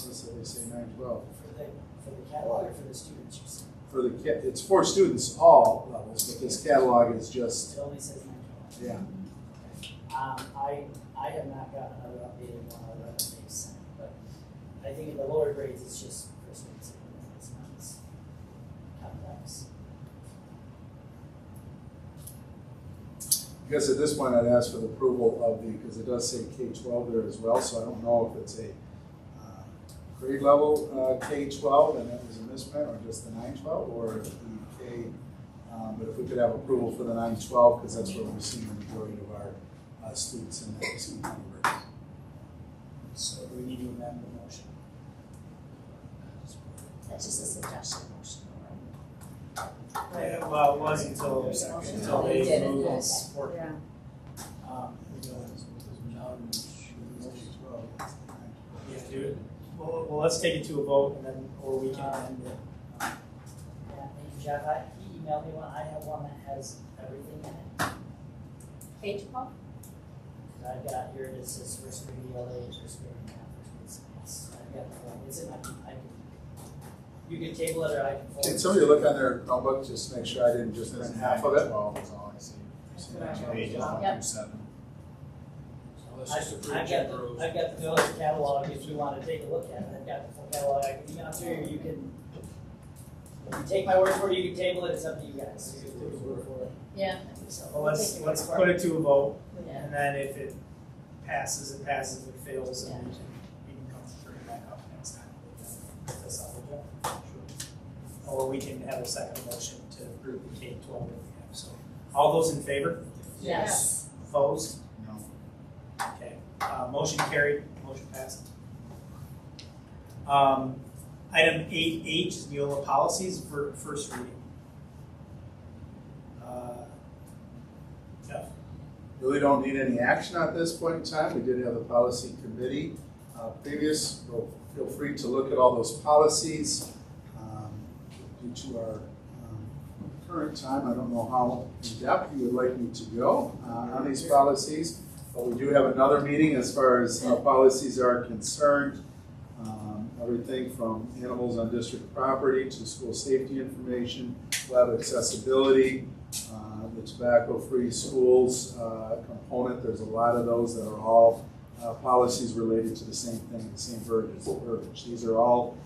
Speaker 4: Notice that they say 9-12.
Speaker 16: For the catalog or for the students, you said?
Speaker 4: For the it's for students all levels, but this catalog is just
Speaker 16: It only says 9-12.
Speaker 4: yeah.
Speaker 16: I have not gotten another updated one other than they've sent, but I think in the lower grades it's just for students. It's not as complex.
Speaker 4: I guess at this point I'd ask for the approval of the, because it does say K-12 there as well, so I don't know if it's a grade level K-12 and that was a misprint, or just the 9-12, or the K, but if we could have approval for the 9-12, because that's where we're seeing the majority of our students in that Muskegon County grades.
Speaker 1: So do we need to amend the motion?
Speaker 11: That's just a suggestion motion, right?
Speaker 1: Yeah, well, it was until
Speaker 11: They did
Speaker 1: they
Speaker 11: it,
Speaker 1: moved on
Speaker 11: yes.
Speaker 1: support.
Speaker 11: Yeah.
Speaker 1: Yeah, do it. Well, let's take it to a vote and then, or we can amend it.
Speaker 16: Yeah, and Jeff, he emailed me one, I have one that has everything in it.
Speaker 11: K-12?
Speaker 16: I've got here, it says first grade ELA, first grade math, first grade science. I've got the whole, it's in my, you can table it or I can forward it.
Speaker 4: Did somebody look on their Chromebook just to make sure I didn't just print half of it?
Speaker 6: Well, that's all I see. Pages
Speaker 11: Yep.
Speaker 6: 1 through 7.
Speaker 16: I've got the village catalog if you want to take a look at it. I've got the full catalog. I can email it to you. You can, if you take my word for it, you can table it. It's up to you guys. You can take the word for it.
Speaker 11: Yeah, I think so.
Speaker 1: Well,
Speaker 11: We'll
Speaker 1: let's
Speaker 11: take your word for
Speaker 1: put
Speaker 11: it.
Speaker 1: it to a vote,
Speaker 11: Yeah.
Speaker 1: and then if it passes, it passes. If it fails, then we can come bring it back up next time. That's all we'll do. Or we can have a second motion to approve the K-12 that we have. So, all those in favor?
Speaker 11: Yes.
Speaker 1: Opposed?
Speaker 4: No.
Speaker 1: Okay. Motion carried. Motion passed. Item 8H is Neola policies for first reading. Jeff?
Speaker 4: Really don't need any action at this point in time. We did have a policy committee previous. Well, feel free to look at all those policies. Due to our current time, I don't know how in depth you would like me to go on these policies, but we do have another meeting as far as policies are concerned. Everything from animals on district property to school safety information, lab accessibility, the tobacco-free schools component. There's a lot of those that are all policies related to the same thing, the same verbiage. These are all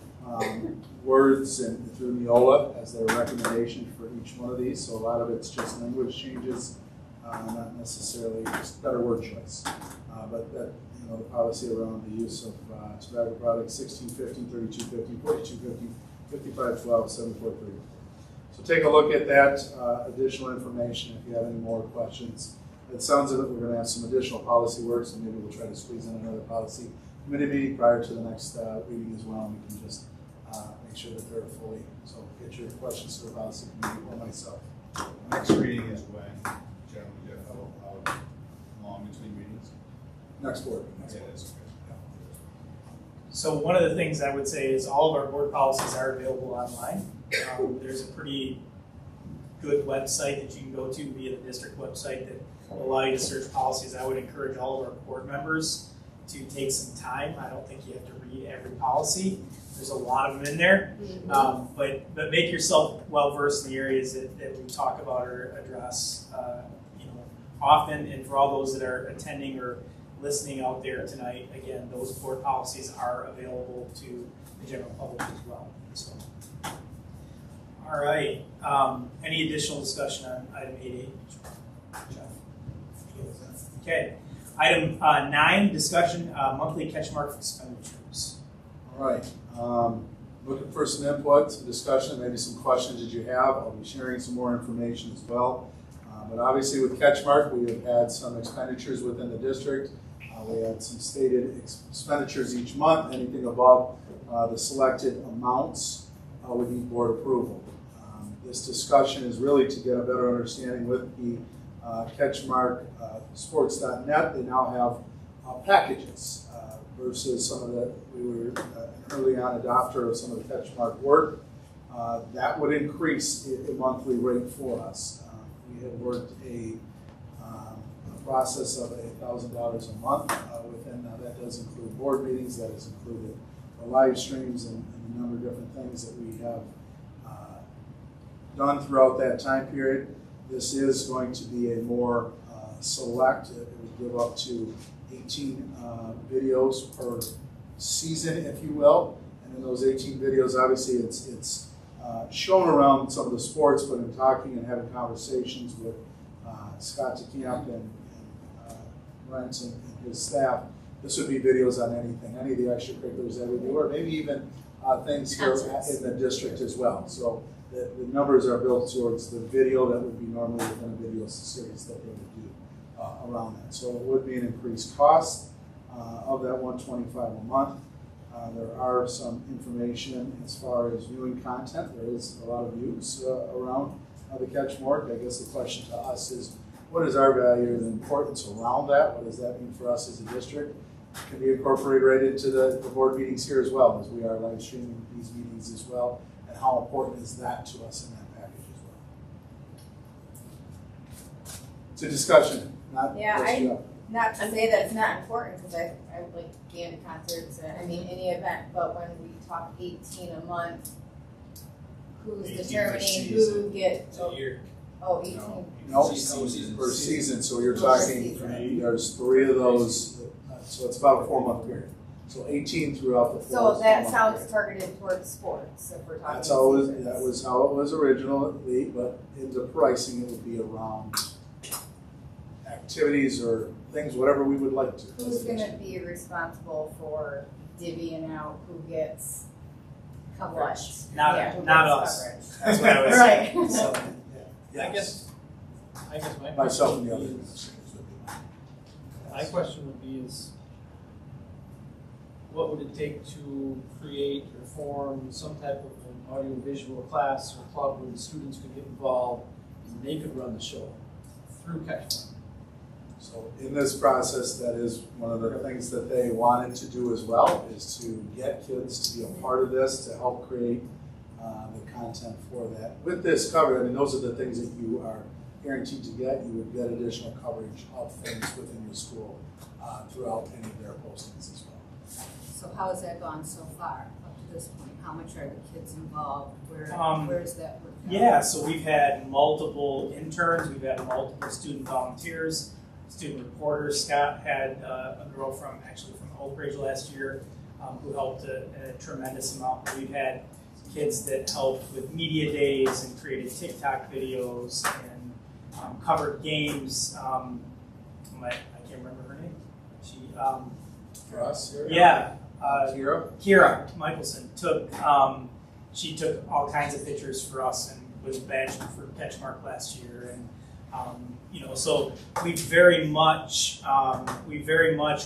Speaker 4: words and through Neola as their recommendation for each one of these. So a lot of it's just language changes, not necessarily just better word choice. But that, the policy around the use of tobacco products, 1615, 3215, 4215, 5512, 7430. So take a look at that additional information if you have any more questions. It sounds like we're going to have some additional policy work, so maybe we'll try to squeeze in another policy committee meeting prior to the next meeting as well, and we can just make sure that they're fully, so get your questions to the policy committee or myself.
Speaker 17: Next reading is when, generally, Jeff, how long between meetings?
Speaker 4: Next board.
Speaker 17: Yeah, that's okay.
Speaker 1: So one of the things I would say is all of our board policies are available online. There's a pretty good website that you can go to via the district website that will allow you to search policies. I would encourage all of our board members to take some time. I don't think you have to read every policy. There's a lot of them in there, but make yourself well versed in the areas that we talk about or address, often. And for all those that are attending or listening out there tonight, again, those board policies are available to the general public as well. So, all right. Any additional discussion on item 8A? Okay. Item 9, discussion monthly catchmark expenditures.
Speaker 4: All right. Looking for some input, some discussion, maybe some questions that you have. I'll be sharing some more information as well. But obviously with Catchmark, we have had some expenditures within the district. We had some stated expenditures each month. Anything above the selected amounts would need board approval. This discussion is really to get a better understanding with the Catchmark sports.net. They now have packages versus some of the, we were an early on adopter of some of the Catchmark work. That would increase the monthly rate for us. We had worked a process of $1,000 a month within that does include board meetings, that has included the live streams and a number of different things that we have done throughout that time period. This is going to be a more select, it would give up to 18 videos per season, if you will. And in those 18 videos, obviously it's shown around some of the sports, but in talking and having conversations with Scott DeCamp and Brent and his staff, this would be videos on anything, any of the extracurriculars that we do, or maybe even things here in the district as well. So the numbers are built towards the video that would be normally within a video series that they would do around that. So it would be an increased cost of that $125 a month. There are some information as far as viewing content. There is a lot of views around the Catchmark. I guess the question to us is, what is our value and the importance around that? What does that mean for us as a district? It can be incorporated right into the board meetings here as well, as we are live streaming these meetings as well. And how important is that to us in that package as well? It's a discussion, not
Speaker 10: not to say that it's not important, because I like game concerts, I mean any event, but when we talk 18 a month, who's determining who gets
Speaker 6: a year?
Speaker 10: Oh, 18.
Speaker 4: No, per season. So you're talking, there's 3 of those, so it's about a 4-month period. So 18 throughout the 4
Speaker 10: So that sounds targeted towards sports, if we're talking.
Speaker 4: That was how it was originally, but in the pricing it would be around activities or things, whatever we would like to.
Speaker 10: Who's going to be responsible for divvying out who gets coverage?
Speaker 1: Not us.
Speaker 10: Coverage.
Speaker 1: That's what I was
Speaker 10: right.
Speaker 1: saying. So,
Speaker 12: I guess my
Speaker 4: myself
Speaker 12: question
Speaker 4: and the
Speaker 12: would
Speaker 4: other.
Speaker 12: be is, my question would be is, what would it take to create or form some type of an audiovisual class or club where the students could get involved and they could run the show through Catchmark?
Speaker 4: So in this process, that is one of the things that they wanted to do as well, is to get kids to be a part of this, to help create the content for that. With this coverage, I mean, those are the things that you are guaranteed to get. You would get additional coverage of things within your school throughout any of their postings as well.
Speaker 9: So how has that gone so far up to this point? How much are the kids involved? Where's that work?
Speaker 1: Yeah, so we've had multiple interns, we've had multiple student volunteers, student reporters. Scott had a girl from Oak Ridge last year who helped a tremendous amount. We've had kids that helped with media days and created TikTok videos and covered games. I can't remember her name. She
Speaker 4: For us here?
Speaker 1: Yeah.
Speaker 4: Kira?
Speaker 1: Kira Michelson took, she took all kinds of pictures for us and was benchmark for benchmark last year, and so we very much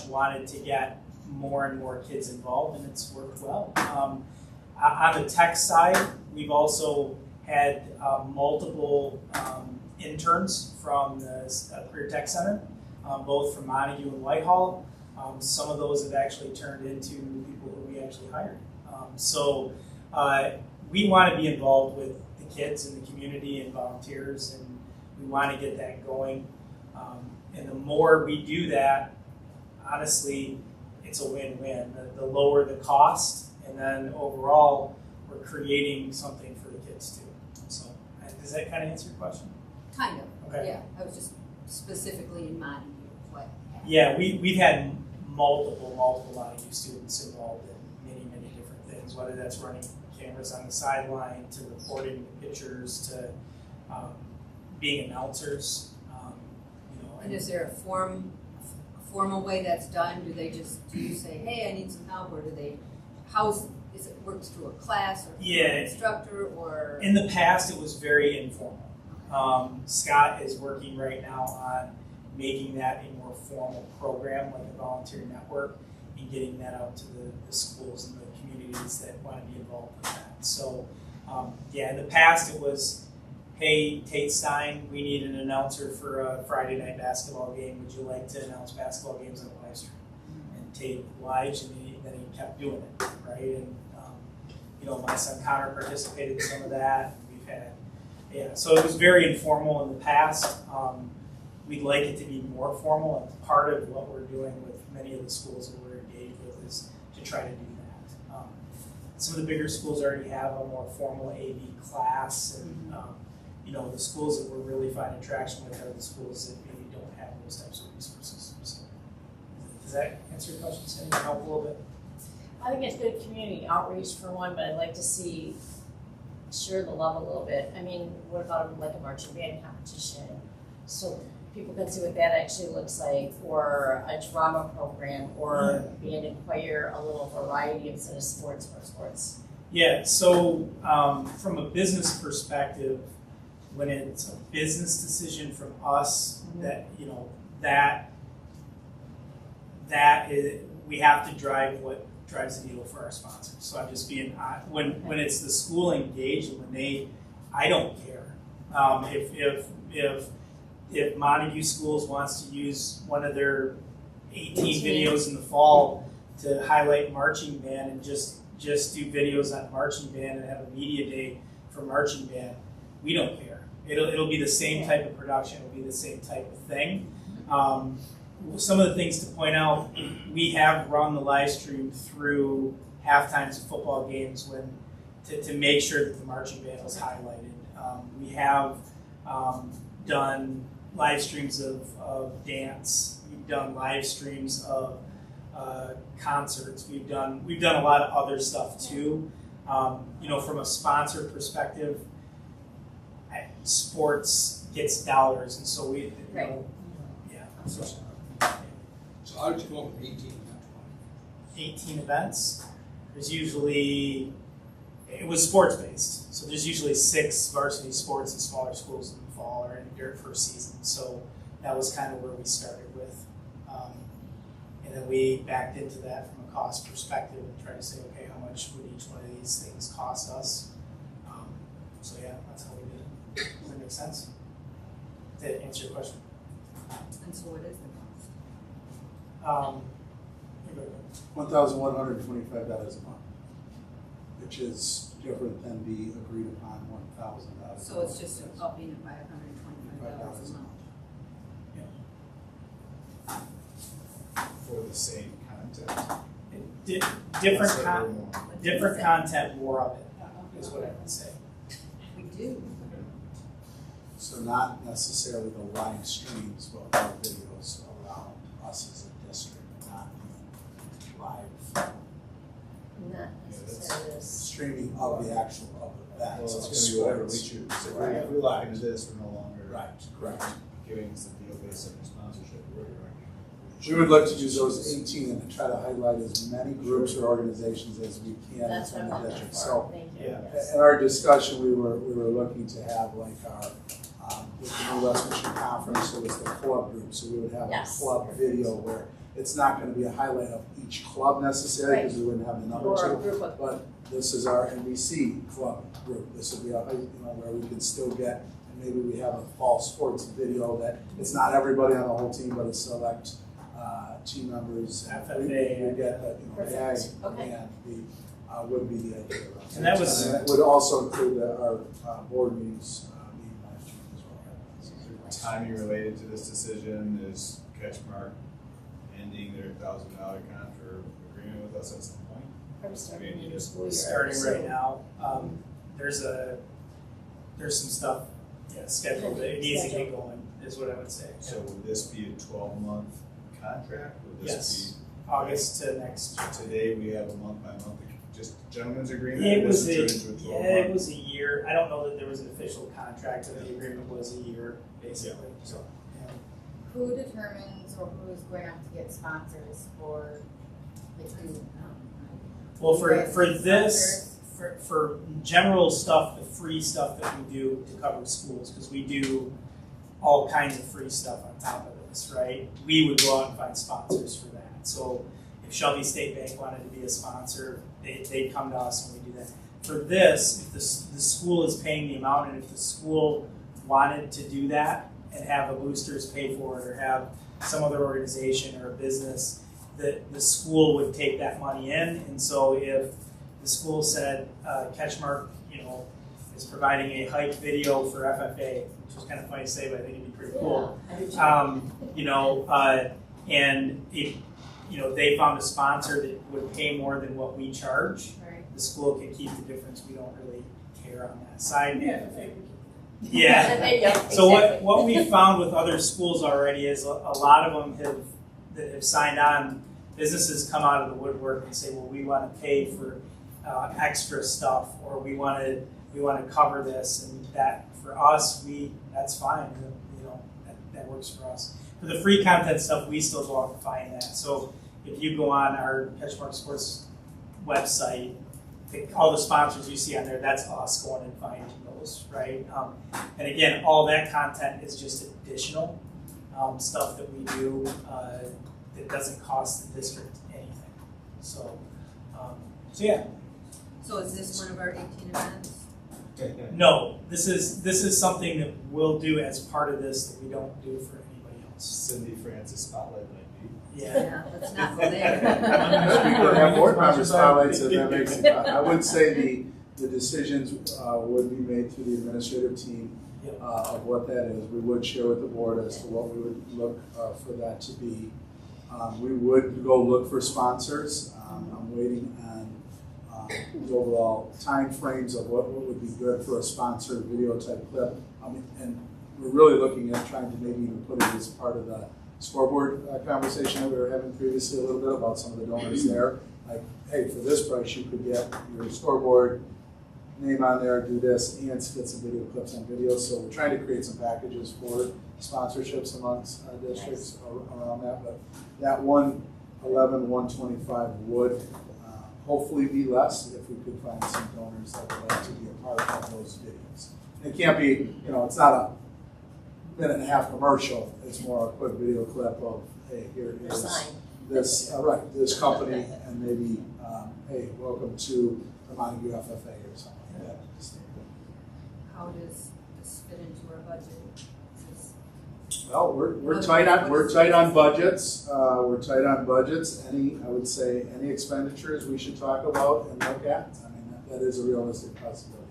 Speaker 1: wanted to get more and more kids involved, and it's worked well. On the tech side, we've also had multiple interns from the Career Tech Center, both from Montague and Whitehall. Some of those have actually turned into people who we actually hired. So we want to be involved with the kids in the community and volunteers, and we want to get that going. And the more we do that, honestly, it's a win-win. The lower the cost, and then overall, we're creating something for the kids too. So does that kind of answer your question?
Speaker 9: Kind of,
Speaker 1: Okay.
Speaker 9: yeah. I was just specifically in mind what happened.
Speaker 1: Yeah, we've had multiple Montague students involved in many different things, whether that's running cameras on the sideline, to recording pictures, to being announcers.
Speaker 9: And is there a formal way that's done? Do you say, hey, I need some help, or is it works through a class or an instructor, or?
Speaker 1: In the past, it was very informal. Scott is working right now on making that a more formal program, like a volunteer network, and getting that out to the schools and the communities that want to be involved with that. So, in the past it was, hey, Tate Stein, we need an announcer for a Friday night basketball game. Would you like to announce basketball games on the live stream? And Tate obliged, and then he kept doing it, right? And my son Connor participated in some of that. We've had, so it was very informal in the past. We'd like it to be more formal, and part of what we're doing with many of the schools that we're engaged with is to try to do that. Some of the bigger schools already have a more formal AV class, and the schools that we're really finding traction with are the schools that maybe don't have those types of resources. So, does that answer your question, Sandy? Help a little bit?
Speaker 11: I think it's good community outreach for one, but I'd like to see share the love a little bit. I mean, what about like a marching band competition? So people can see what that actually looks like, or a drama program, or band and choir, a little variety instead of sports or sports.
Speaker 1: Yeah, so from a business perspective, when it's a business decision from us, that is, we have to drive what drives the needle for our sponsors. So I'm just being, when it's the school engaged, and I don't care. If Montague Schools wants to use one of their 18 videos in the fall to highlight marching band, and just do videos on marching band and have a media day for marching band, we don't care. It'll be the same type of production. It'll be the same type of thing. Some of the things to point out, we have run the live stream through halftimes of football games to make sure that the marching band was highlighted. We have done live streams of dance. We've done live streams of concerts. We've done a lot of other stuff too. From a sponsor perspective, sports gets dollars, and so we,
Speaker 15: So how did you go with 18 and 20?
Speaker 1: 18 events. There's usually, it was sports based, so there's usually 6 varsity sports in smaller schools in the fall or in their first season. So that was kind of where we started with, and then we backed into that from a cost perspective and tried to say, okay, how much would each one of these things cost us? That's how we did it. Does that make sense? Did it answer your question?
Speaker 9: And so what is the
Speaker 1: cost?
Speaker 4: $1,125 a month, which is different than the agreed upon $1,000.
Speaker 9: So it's just upping it by $125 a month.
Speaker 17: For the same content?
Speaker 1: Different content, more of it, is what I would say.
Speaker 9: We do.
Speaker 4: So not necessarily the live streams, but our videos around us as a district, not live.
Speaker 11: Not necessarily.
Speaker 4: Streaming of the actual event.
Speaker 17: Well, it's going to be whatever we choose. If we lock into this, we're no longer
Speaker 4: correct.
Speaker 17: giving us the deal based on your sponsorship. We're
Speaker 4: We would look to use those 18 and try to highlight as many groups or organizations as we can
Speaker 11: That's what
Speaker 4: in
Speaker 11: I'm
Speaker 4: the
Speaker 11: looking
Speaker 4: district.
Speaker 11: for.
Speaker 4: So,
Speaker 11: Thank you.
Speaker 1: Yeah.
Speaker 4: in our discussion, we were looking to have like our, with the new West Michigan Conference, so it's the club group. So we would have
Speaker 11: Yes.
Speaker 4: a club video where it's not going to be a highlight of each club necessarily because we wouldn't have the number
Speaker 11: Or a
Speaker 4: two.
Speaker 11: group of,
Speaker 4: But this is our NBC club group. This would be a, where we can still get, and maybe we have a fall sports video that it's not everybody on the whole team, but a select team members.
Speaker 1: FFA.
Speaker 4: We get that,
Speaker 11: Perfect.
Speaker 4: JAG
Speaker 11: Okay.
Speaker 4: and the would be the idea.
Speaker 1: And that was-
Speaker 4: And that would also include our board meetings being live streamed as well.
Speaker 17: Timing related to this decision is Catchmark ending their $1,000 contract or agreement with us at some point.
Speaker 11: are we starting a new school year?
Speaker 1: Starting right now. There's some stuff scheduled. It needs to get going, is what I would say.
Speaker 17: So would this be a 12-month contract? Would this
Speaker 1: Yes. August to next.
Speaker 17: be, today we have a month-by-month, just gentleman's agreement?
Speaker 1: It
Speaker 17: or
Speaker 1: was
Speaker 17: this
Speaker 1: a,
Speaker 17: will turn into a 12
Speaker 1: yeah, it
Speaker 17: month?
Speaker 1: was a year. I don't know that there was an official contract, but the agreement was a year, basically. So, yeah.
Speaker 10: Who determines or who is going to have to get sponsors for the two?
Speaker 1: Well,
Speaker 10: You guys
Speaker 1: for
Speaker 10: need
Speaker 1: this, for general stuff, the free stuff that we do to cover schools, because we do all kinds of free stuff on top of this, right? We would go out and find sponsors for that. So if Shelby State Bank wanted to be a sponsor, they'd come to us and we do that. For this, if the school is paying the amount, and if the school wanted to do that and have a boosters pay for it, or have some other organization or a business, the school would take that money in. And so if the school said Catchmark, is providing a hike video for FFA, which was kind of funny to say, but I think it'd be pretty cool. And if they found a sponsor that would pay more than what we charge, the school can keep the difference. We don't really care on that side. Yeah. So what we found with other schools already is a lot of them that have signed on. Businesses come out of the woodwork and say, well, we want to pay for extra stuff, or we want to cover this, and that for us, that's fine. That works for us. For the free content stuff, we still go out and find that. So if you go on our Catchmark Sports website, all the sponsors you see on there, that's us going and finding those, right? And again, all that content is just additional stuff that we do that doesn't cost the district anything. So yeah.
Speaker 9: So is this one of our 18 events?
Speaker 1: No, this is something that we'll do as part of this that we don't do for anybody else.
Speaker 17: Cindy Francis spotlight might be.
Speaker 1: Yeah.
Speaker 9: Let's not go there.
Speaker 4: We could have board member spotlights if that makes it fun. I would say the decisions would be made through the administrative team of what that is. We would share with the board as to what we would look for that to be. We would go look for sponsors. I'm waiting on the overall time frames of what would be good for a sponsored video type clip. And we're really looking at trying to maybe even put it as part of the scoreboard conversation that we were having previously a little bit about some of the donors there. Like, hey, for this price, you could get your scoreboard name on there, do this, and get some video clips on video. So we're trying to create some packages for sponsorships amongst districts around that. But that 111, 125 would hopefully be less if we could find some donors that would like to be a part of those videos. It can't be, it's not a minute and a half commercial. It's more a quick video clip of, hey, here is this, this company, and maybe, hey, welcome to the Montague FFA or something like that.
Speaker 9: How does this fit into our budget?
Speaker 4: Well, we're tight on budgets. We're tight on budgets. I would say any expenditures we should talk about and look at. I mean, that is a realistic possibility.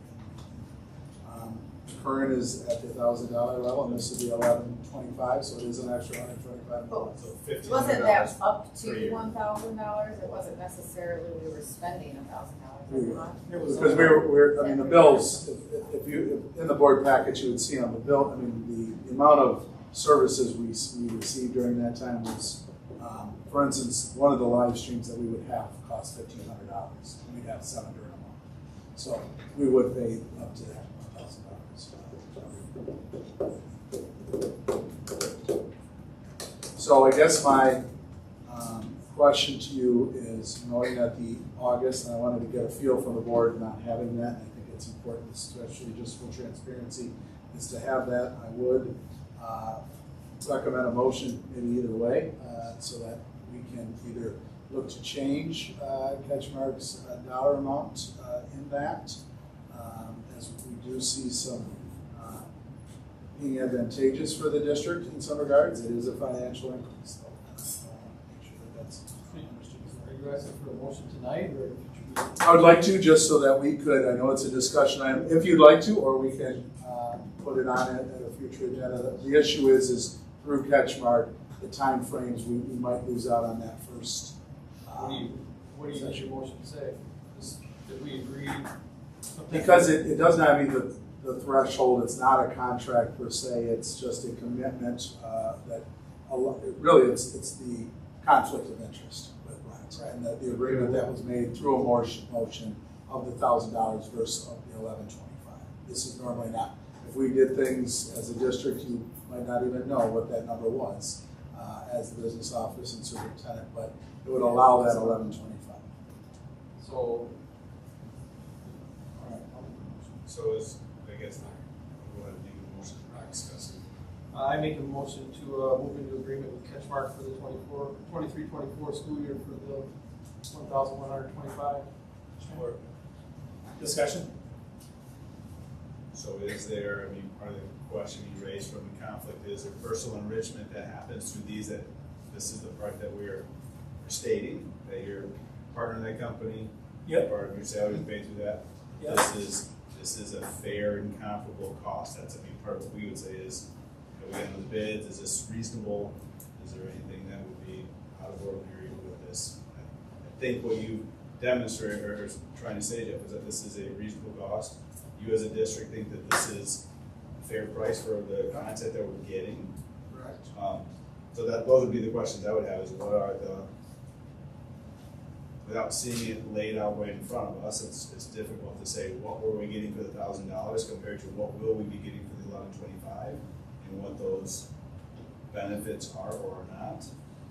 Speaker 4: Current is at the $1,000 level, and this would be $1,125, so it is an extra $125.
Speaker 17: So $1,500
Speaker 10: Wasn't that up to
Speaker 17: per year.
Speaker 10: $1,000? It wasn't necessarily we were spending $1,000 every month.
Speaker 4: Because the bills, if you, in the board package, you would see on the bill, the amount of services we received during that time was, for instance, one of the live streams that we would have cost $1,500. We'd have 7 during a month. So we would pay up to that $1,000. So I guess my question to you is, knowing that the August, and I wanted to get a feel from the board not having that, and I think it's important, especially just for transparency, is to have that. I would recommend a motion maybe either way, so that we can either look to change Catchmark's dollar amount in that, as we do see some being advantageous for the district in some regards. It is a financial increase, though. Make sure that that's understood.
Speaker 12: Are you asking for a motion tonight or in future meetings?
Speaker 4: I would like to, just so that we could, I know it's a discussion item, if you'd like to, or we can put it on at a future agenda. The issue is through Catchmark, the time frames, we might lose out on that first.
Speaker 12: What do you think your motion say? Did we agree?
Speaker 4: Because it does not meet the threshold, it's not a contract per se, it's just a commitment that, really, it's the conflict of interest with Brent. Right. And the agreement that was made through a motion of the $1,000 versus of the $1,125. This is normally not. If we did things as a district, you might not even know what that number was as the business office and superintendent, but it would allow that $1,125.
Speaker 12: So,
Speaker 17: So is, I guess, go ahead and make a motion, not discussing.
Speaker 12: I make a motion to move into agreement with Catchmark for the 23-24 school year for the $1,125.
Speaker 1: Or discussion?
Speaker 17: So is there, I mean, part of the question you raised from the conflict is there personal enrichment that happens through these, that this is the part that we're stating, that you're partnering that company,
Speaker 1: yep.
Speaker 17: Part of your salary is paid through that.
Speaker 1: Yep.
Speaker 17: This is a fair and comparable cost. That's, I mean, part of what we would say is, have we gotten those bids, is this reasonable? Is there anything that would be out of ordinary with this? I think what you demonstrated or are trying to say, Jeff, is that this is a reasonable cost. You as a district think that this is a fair price for the content that we're getting.
Speaker 4: Correct.
Speaker 17: So that those would be the questions I would have, is what are the, without seeing it laid out right in front of us, it's difficult to say what were we getting for the $1,000 compared to what will we be getting for the $1,125 and what those benefits are or are not.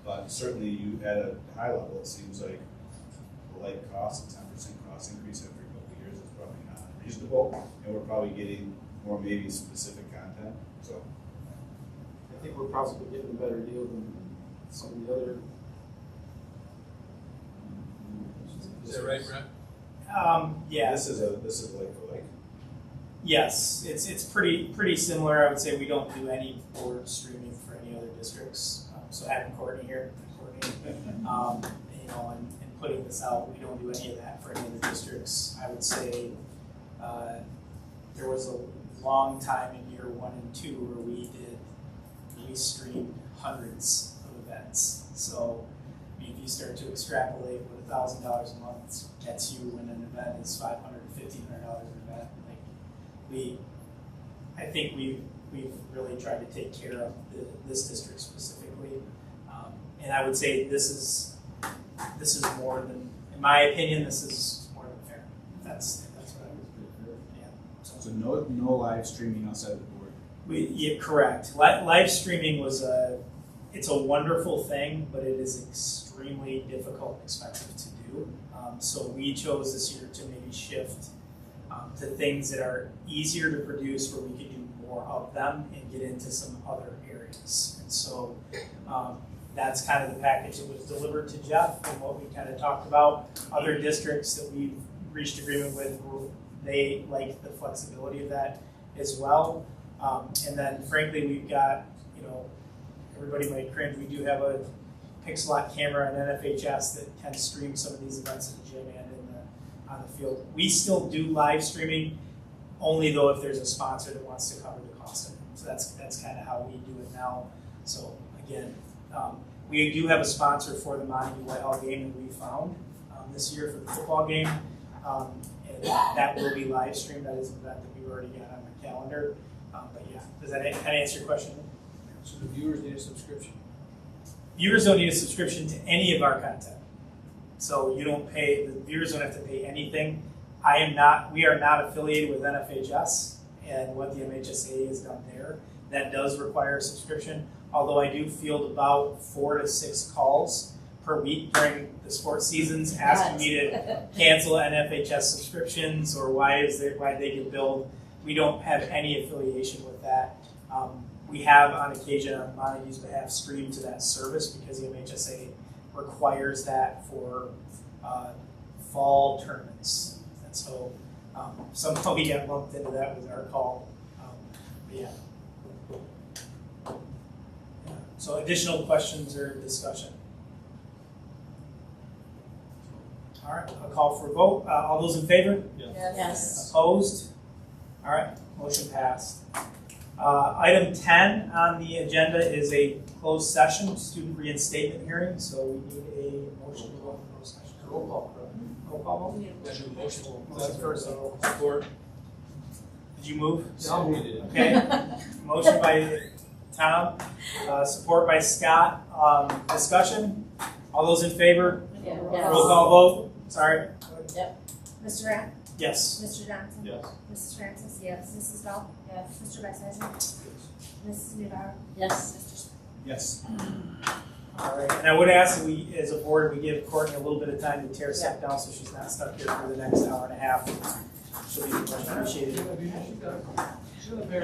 Speaker 17: But certainly you at a high level, it seems like the light cost, a 10% cost increase every couple of years is probably not reasonable, and we're probably getting more maybe specific content. So
Speaker 12: I think we're probably getting a better deal than some of the other. Is that right, Brent?
Speaker 1: Yeah.
Speaker 17: This is like for like.
Speaker 1: Yes, it's pretty similar. I would say we don't do any board streaming for any other districts. So having Courtney here, and putting this out, we don't do any of that for any other districts. I would say there was a long time in year 1 and 2 where we streamed hundreds of events. So if you start to extrapolate what $1,000 a month gets you when an event is $500 to $1,500 an event, I think we've really tried to take care of this district specifically, and I would say this is more than, in my opinion, this is more than fair. That's what I would. Yeah.
Speaker 6: So no live streaming outside of the board.
Speaker 1: Correct. Live streaming it's a wonderful thing, but it is extremely difficult and expensive to do. So we chose this year to maybe shift to things that are easier to produce, where we can do more of them and get into some other areas. And so that's kind of the package that was delivered to Jeff and what we kind of talked about. Other districts that we've reached agreement with, they like the flexibility of that as well. And then frankly, we've got, everybody might cringe, we do have a Pixelot camera and NFHS that can stream some of these events in the gym and on the field. We still do live streaming, only though if there's a sponsor that wants to cover the cost of it. So that's kind of how we do it now. So again, we do have a sponsor for the Montague Whitehall game that we found this year for the football game. And that will be live streamed. That is an event that we've already got on the calendar. But yeah, does that kind of answer your question?
Speaker 12: So the viewers need a subscription?
Speaker 1: Viewers don't need a subscription to any of our content. So you don't pay, the viewers don't have to pay anything. We are not affiliated with NFHS and what the MHSA has done there. That does require a subscription, although I do field about 4 to 6 calls per week during the sports seasons asking me to cancel NFHS subscriptions or why they get billed. We don't have any affiliation with that. We have on occasion on Montague's behalf streamed to that service because the MHSA requires that for fall tournaments. And so somehow we got lumped into that with our call. But yeah. So additional questions or discussion? All right, I'll call for a vote. All those in favor?
Speaker 11: Yes.
Speaker 1: Opposed? All right, motion passed. Item 10 on the agenda is a closed session, student reinstatement hearing. So we need a motion to go into closed session. Roll call. Roll call vote?
Speaker 12: Motion first,
Speaker 1: Support. Did you move?
Speaker 12: I'll read it.
Speaker 1: Okay. Motion by Tom, support by Scott. Discussion? All those in favor?
Speaker 11: Yes.
Speaker 1: Roll call vote. Sorry.
Speaker 13: Mr. Rath?
Speaker 1: Yes.
Speaker 13: Mr. Johnson?
Speaker 17: Yes.
Speaker 13: Mrs. Francis? Yes. Mrs. Bell? Yes. Mr. Beckseisen? Mrs. Newbauer?
Speaker 11: Yes.
Speaker 13: Mr. Smith?
Speaker 17: Yes.
Speaker 1: All right. And I would ask that we, as a board, we give Courtney a little bit of time to tear stuff down so she's not stuck here for the next hour and a half. She'll be much appreciated.
Speaker 12: Should have been